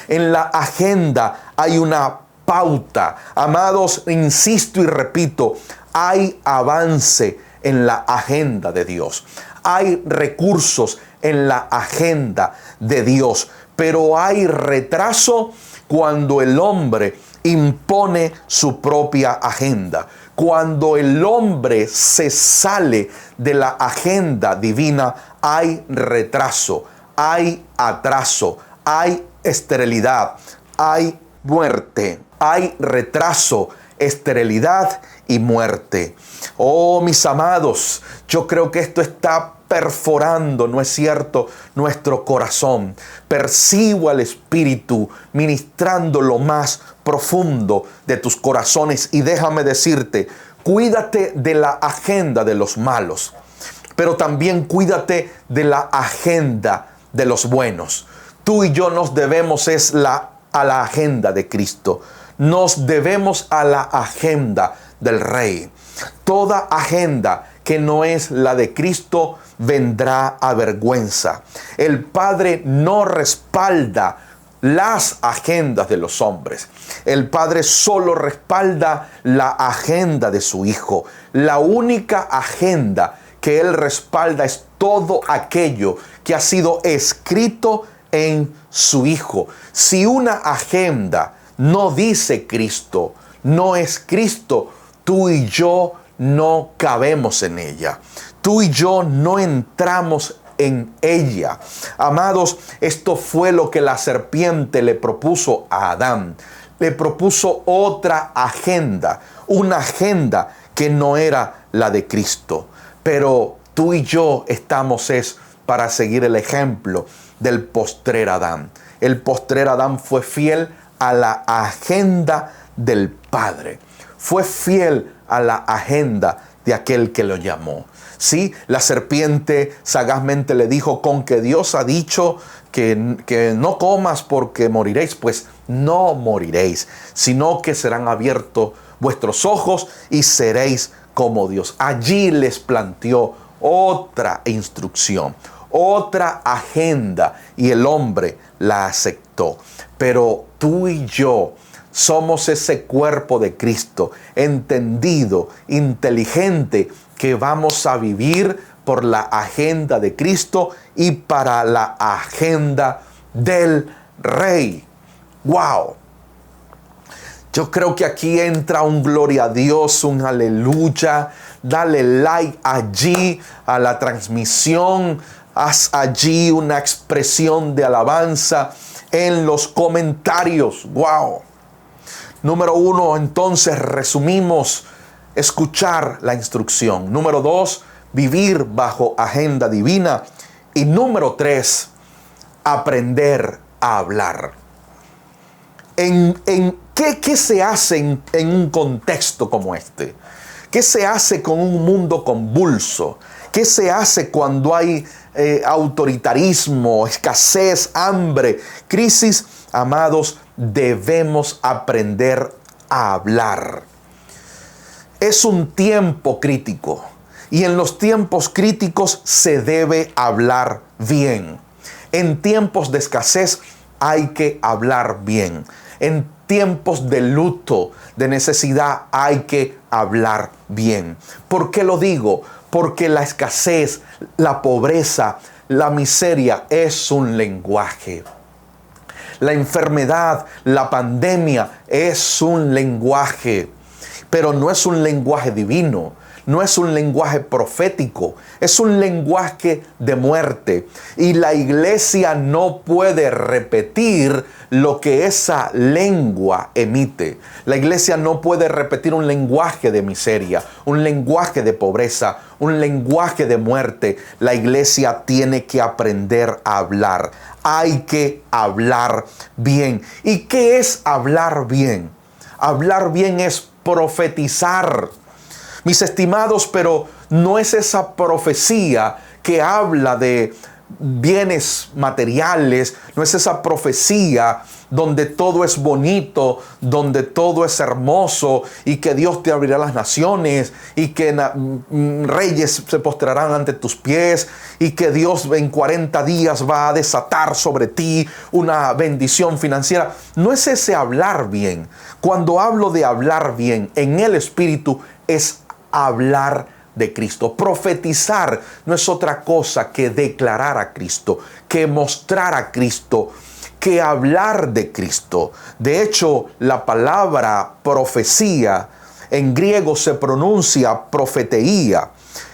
En la agenda hay una pauta. Amados, insisto y repito, hay avance en la agenda de Dios. Hay recursos en la agenda de Dios, pero hay retraso cuando el hombre impone su propia agenda. Cuando el hombre se sale de la agenda divina, hay retraso, hay atraso, hay esterilidad, hay muerte, hay retraso, esterilidad y muerte. Oh, mis amados, yo creo que esto está perforando, ¿no es cierto?, nuestro corazón. Percibo al Espíritu ministrando lo más profundo de tus corazones, y déjame decirte, cuídate de la agenda de los malos, pero también cuídate de la agenda de los buenos. Tú y yo nos debemos a la agenda de Cristo. Nos debemos a la agenda del Rey. Toda agenda que no es la de Cristo vendrá a vergüenza. El Padre no respalda las agendas de los hombres. El Padre solo respalda la agenda de su Hijo. La única agenda que Él respalda es todo aquello que ha sido escrito en su Hijo. Si una agenda no dice Cristo, no es Cristo, tú y yo no cabemos en ella. Tú y yo no entramos en ella. Amados, esto fue lo que la serpiente le propuso a Adán. Le propuso otra agenda, una agenda que no era la de Cristo. Pero tú y yo estamos para seguir el ejemplo del postrer Adán. El postrer Adán fue fiel a la agenda del Padre. Fue fiel a la agenda de aquel que lo llamó. Sí, la serpiente sagazmente le dijo: con que Dios ha dicho que no comas porque moriréis, pues no moriréis, sino que serán abiertos vuestros ojos y seréis como Dios. Allí les planteó otra instrucción, otra agenda, y el hombre la aceptó. Pero tú y yo somos ese cuerpo de Cristo, entendido, inteligente, que vamos a vivir por la agenda de Cristo y para la agenda del Rey. ¡Wow! Yo creo que aquí entra un gloria a Dios, un aleluya. Dale like allí a la transmisión. Haz allí una expresión de alabanza en los comentarios. ¡Wow! Número 1, entonces resumimos: escuchar la instrucción. Número 2, vivir bajo agenda divina. Y número 3, aprender a hablar. ¿Qué se hace en un contexto como este? ¿Qué se hace con un mundo convulso? ¿Qué se hace cuando hay autoritarismo, escasez, hambre, crisis? Amados, debemos aprender a hablar. Es un tiempo crítico, y en los tiempos críticos se debe hablar bien. En tiempos de escasez hay que hablar bien. En tiempos de luto, de necesidad, hay que hablar bien. ¿Por qué lo digo? Porque la escasez, la pobreza, la miseria es un lenguaje. La enfermedad, la pandemia es un lenguaje, pero no es un lenguaje divino. No es un lenguaje profético, es un lenguaje de muerte. Y la iglesia no puede repetir lo que esa lengua emite. La iglesia no puede repetir un lenguaje de miseria, un lenguaje de pobreza, un lenguaje de muerte. La iglesia tiene que aprender a hablar. Hay que hablar bien. ¿Y qué es hablar bien? Hablar bien es profetizar. Mis estimados, pero no es esa profecía que habla de bienes materiales, no es esa profecía donde todo es bonito, donde todo es hermoso y que Dios te abrirá las naciones y que reyes se postrarán ante tus pies y que Dios en 40 días va a desatar sobre ti una bendición financiera. No es ese hablar bien. Cuando hablo de hablar bien en el Espíritu es hablar de Cristo. Profetizar no es otra cosa que declarar a Cristo, que mostrar a Cristo, que hablar de Cristo. De hecho, la palabra profecía en griego se pronuncia profeteía,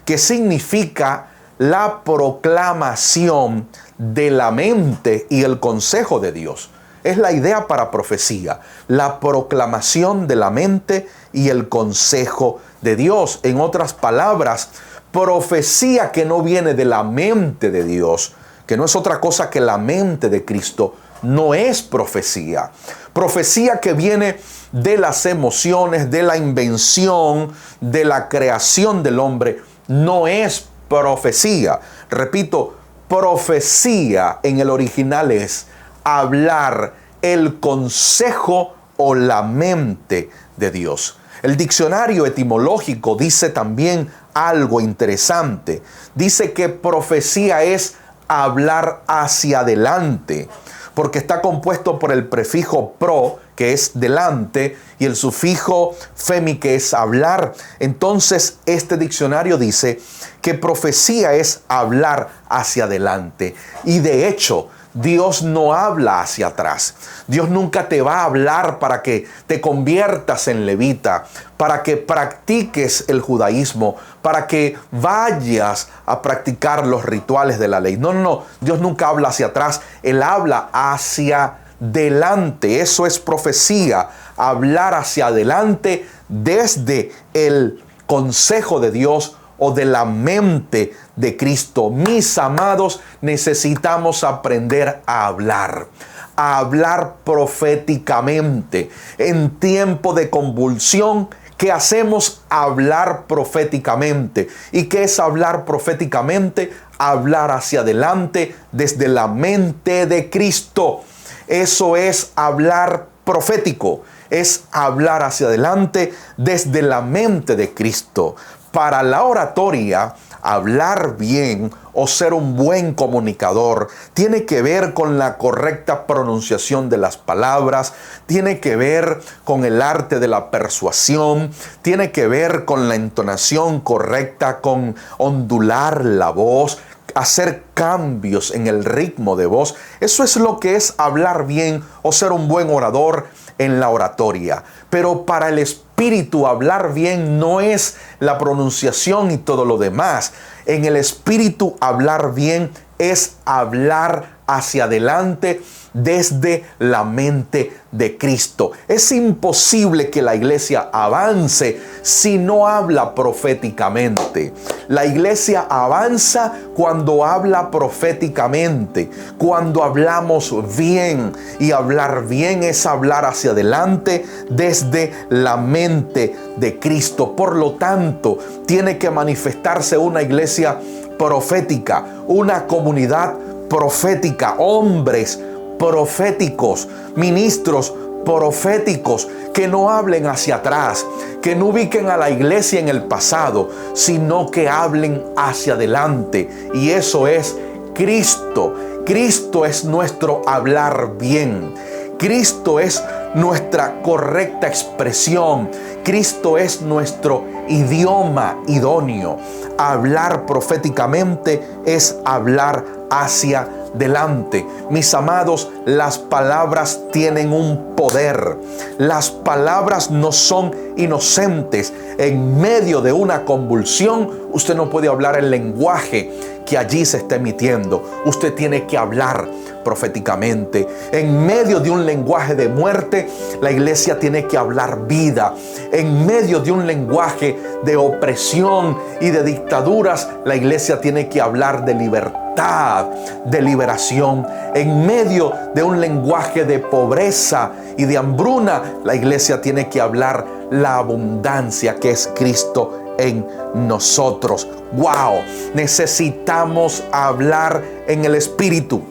que significa la proclamación de la mente y el consejo de Dios. Es la idea para profecía, la proclamación de la mente y el consejo de Dios. En otras palabras, profecía que no viene de la mente de Dios, que no es otra cosa que la mente de Cristo, no es profecía. Profecía que viene de las emociones, de la invención, de la creación del hombre, no es profecía. Repito, profecía en el original es hablar el consejo o la mente de Dios. El diccionario etimológico dice también algo interesante. Dice que profecía es hablar hacia adelante, porque está compuesto por el prefijo pro, que es delante, y el sufijo femi, que es hablar. Entonces, este diccionario dice que profecía es hablar hacia adelante. Y de hecho, Dios no habla hacia atrás. Dios nunca te va a hablar para que te conviertas en levita, para que practiques el judaísmo, para que vayas a practicar los rituales de la ley. No, no, no. Dios nunca habla hacia atrás. Él habla hacia adelante. Eso es profecía. Hablar hacia adelante desde el consejo de Dios o de la mente de Cristo. Mis amados, necesitamos aprender a hablar proféticamente. En tiempo de convulsión, ¿qué hacemos? Hablar proféticamente. ¿Y qué es hablar proféticamente? Hablar hacia adelante desde la mente de Cristo. Eso es hablar profético. Es hablar hacia adelante desde la mente de Cristo. Para la oratoria, hablar bien o ser un buen comunicador tiene que ver con la correcta pronunciación de las palabras, tiene que ver con el arte de la persuasión, tiene que ver con la entonación correcta, con ondular la voz, hacer cambios en el ritmo de voz. Eso es lo que es hablar bien o ser un buen orador en la oratoria. Pero para el Espíritu, hablar bien no es la pronunciación y todo lo demás. En el Espíritu, hablar bien es hablar hacia adelante desde la mente de Cristo. Es imposible que la iglesia avance si no habla proféticamente. La iglesia avanza cuando habla proféticamente, cuando hablamos bien. Y hablar bien es hablar hacia adelante desde la mente de Cristo. Por lo tanto, tiene que manifestarse una iglesia profética, una comunidad profética, hombres proféticos, ministros proféticos que no hablen hacia atrás, que no ubiquen a la iglesia en el pasado, sino que hablen hacia adelante. Y eso es Cristo. Cristo es nuestro hablar bien. Cristo es nuestra correcta expresión. Cristo es nuestro idioma idóneo. Hablar proféticamente es hablar hacia adelante. Mis amados, las palabras tienen un poder. Las palabras no son inocentes. En medio de una convulsión, usted no puede hablar el lenguaje que allí se está emitiendo. Usted tiene que hablar proféticamente. En medio de un lenguaje de muerte, la iglesia tiene que hablar vida. En medio de un lenguaje de opresión y de dictaduras, la iglesia tiene que hablar de libertad, de liberación. En medio de un lenguaje de pobreza y de hambruna, la iglesia tiene que hablar la abundancia que es Cristo en nosotros. ¡Wow! Necesitamos hablar en el Espíritu.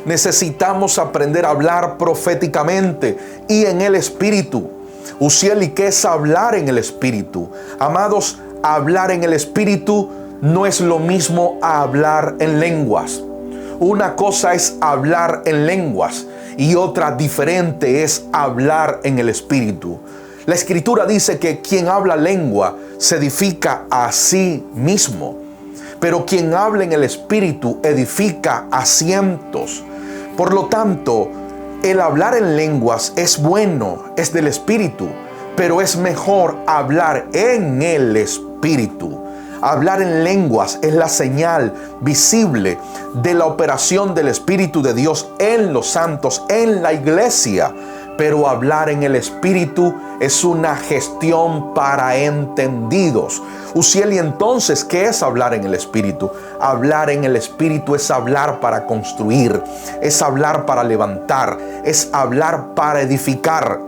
Necesitamos aprender a hablar proféticamente y en el Espíritu. Uziel, ¿y qué es hablar en el Espíritu? Amados, hablar en el Espíritu no es lo mismo a hablar en lenguas. Una cosa es hablar en lenguas y otra diferente es hablar en el Espíritu. La Escritura dice que quien habla lengua se edifica a sí mismo, pero quien habla en el Espíritu edifica a cientos. Por lo tanto, el hablar en lenguas es bueno, es del Espíritu, pero es mejor hablar en el Espíritu. Hablar en lenguas es la señal visible de la operación del Espíritu de Dios en los santos, en la iglesia. Pero hablar en el Espíritu es una gestión para entendidos. Uziel, ¿y entonces qué es hablar en el Espíritu? Hablar en el Espíritu es hablar para construir, es hablar para levantar, es hablar para edificar.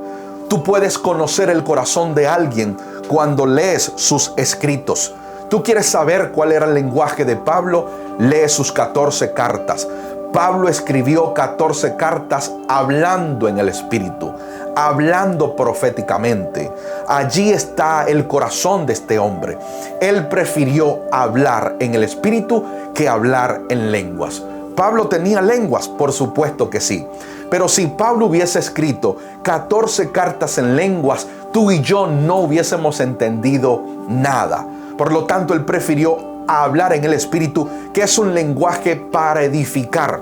Tú puedes conocer el corazón de alguien cuando lees sus escritos. ¿Tú quieres saber cuál era el lenguaje de Pablo? Lee sus 14 cartas. Pablo escribió 14 cartas hablando en el Espíritu, hablando proféticamente. Allí está el corazón de este hombre. Él prefirió hablar en el Espíritu que hablar en lenguas. ¿Pablo tenía lenguas? Por supuesto que sí. Pero si Pablo hubiese escrito 14 cartas en lenguas, tú y yo no hubiésemos entendido nada. Por lo tanto, él prefirió hablar en el Espíritu, que es un lenguaje para edificar.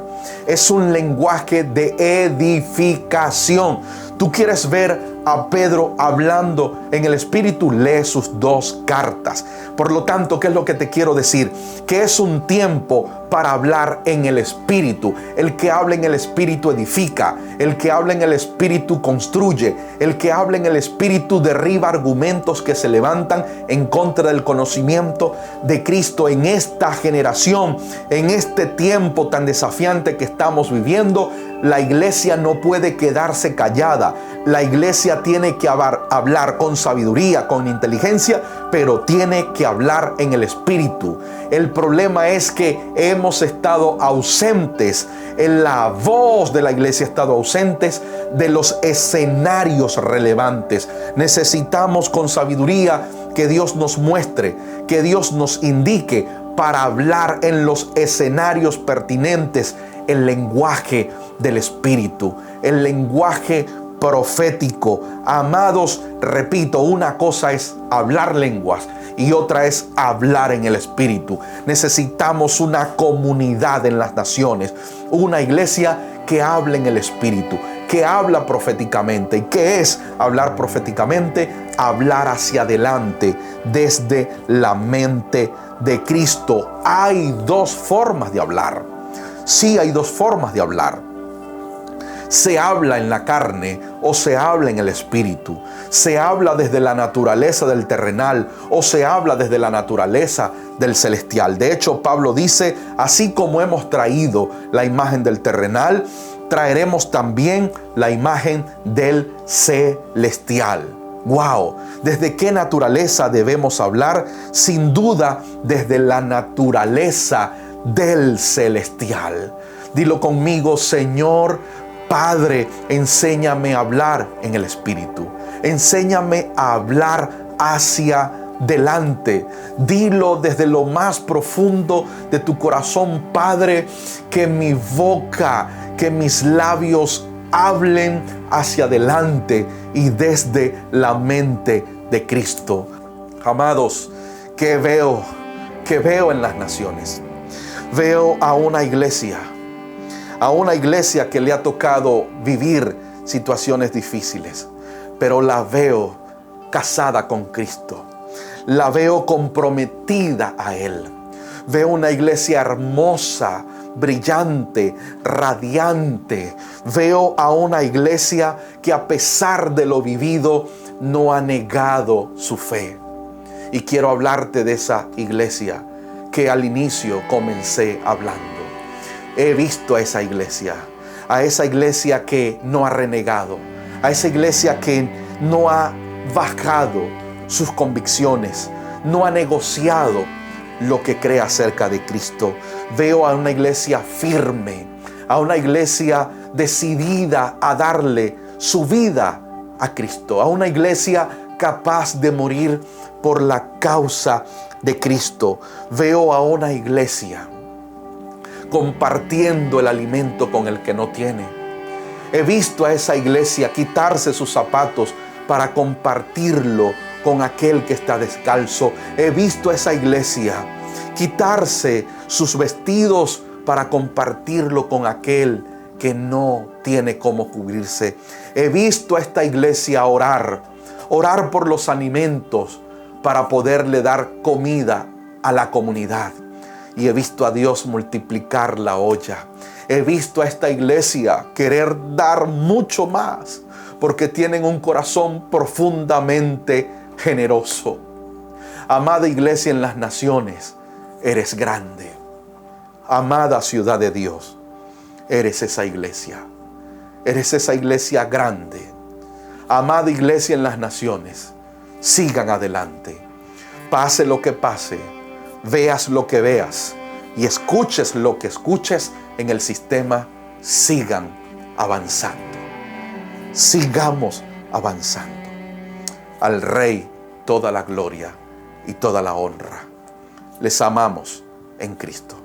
Es un lenguaje de edificación. Tú quieres ver a Pedro hablando en el Espíritu, lee sus 2 cartas. Por lo tanto, ¿qué es lo que te quiero decir? Que es un tiempo para hablar en el Espíritu. El que habla en el Espíritu edifica. El que habla en el Espíritu construye. El que habla en el Espíritu derriba argumentos que se levantan en contra del conocimiento de Cristo. En esta generación, en este tiempo tan desafiante que estamos viviendo, la iglesia no puede quedarse callada. La iglesia tiene que hablar con sabiduría, con inteligencia, pero tiene que hablar en el Espíritu. El problema es que hemos estado ausentes, la voz de la iglesia ha estado ausentes de los escenarios relevantes. Necesitamos con sabiduría que Dios nos muestre, que Dios nos indique para hablar en los escenarios pertinentes el lenguaje del Espíritu, el lenguaje profético. Amados, repito, una cosa es hablar lenguas y otra es hablar en el Espíritu. Necesitamos una comunidad en las naciones, una iglesia que hable en el Espíritu, que habla proféticamente. ¿Y qué es hablar proféticamente? Hablar hacia adelante desde la mente de Cristo. Hay 2 formas de hablar. Sí, hay 2 formas de hablar. Se habla en la carne o se habla en el Espíritu. Se habla desde la naturaleza del terrenal o se habla desde la naturaleza del celestial. De hecho, Pablo dice, así como hemos traído la imagen del terrenal, traeremos también la imagen del celestial. ¡Wow! ¿Desde qué naturaleza debemos hablar? Sin duda, desde la naturaleza del celestial. Dilo conmigo: Señor Padre, enséñame a hablar en el Espíritu. Enséñame a hablar hacia delante. Dilo desde lo más profundo de tu corazón: Padre, que mi boca, que mis labios hablen hacia adelante y desde la mente de Cristo. Amados, ¿qué veo en las naciones? Veo a una iglesia que le ha tocado vivir situaciones difíciles, pero la veo casada con Cristo. La veo comprometida a Él. Veo una iglesia hermosa, brillante, radiante. Veo a una iglesia que, a pesar de lo vivido, no ha negado su fe. Y quiero hablarte de esa iglesia que al inicio comencé hablando. He visto a esa iglesia que no ha renegado, a esa iglesia que no ha bajado sus convicciones, no ha negociado lo que cree acerca de Cristo. Veo a una iglesia firme, a una iglesia decidida a darle su vida a Cristo, a una iglesia capaz de morir por la causa de Cristo. Veo a una iglesia compartiendo el alimento con el que no tiene. He visto a esa iglesia quitarse sus zapatos para compartirlo con aquel que está descalzo. He visto a esa iglesia quitarse sus vestidos para compartirlo con aquel que no tiene cómo cubrirse. He visto a esta iglesia orar por los alimentos para poderle dar comida a la comunidad. Y he visto a Dios multiplicar la olla. He visto a esta iglesia querer dar mucho más porque tienen un corazón profundamente generoso. Amada iglesia en las naciones, eres grande. Amada ciudad de Dios, eres esa iglesia. Eres esa iglesia grande. Amada iglesia en las naciones, sigan adelante. Pase lo que pase, veas lo que veas y escuches lo que escuches en el sistema, sigan avanzando. Sigamos avanzando. Al Rey toda la gloria y toda la honra. Les amamos en Cristo.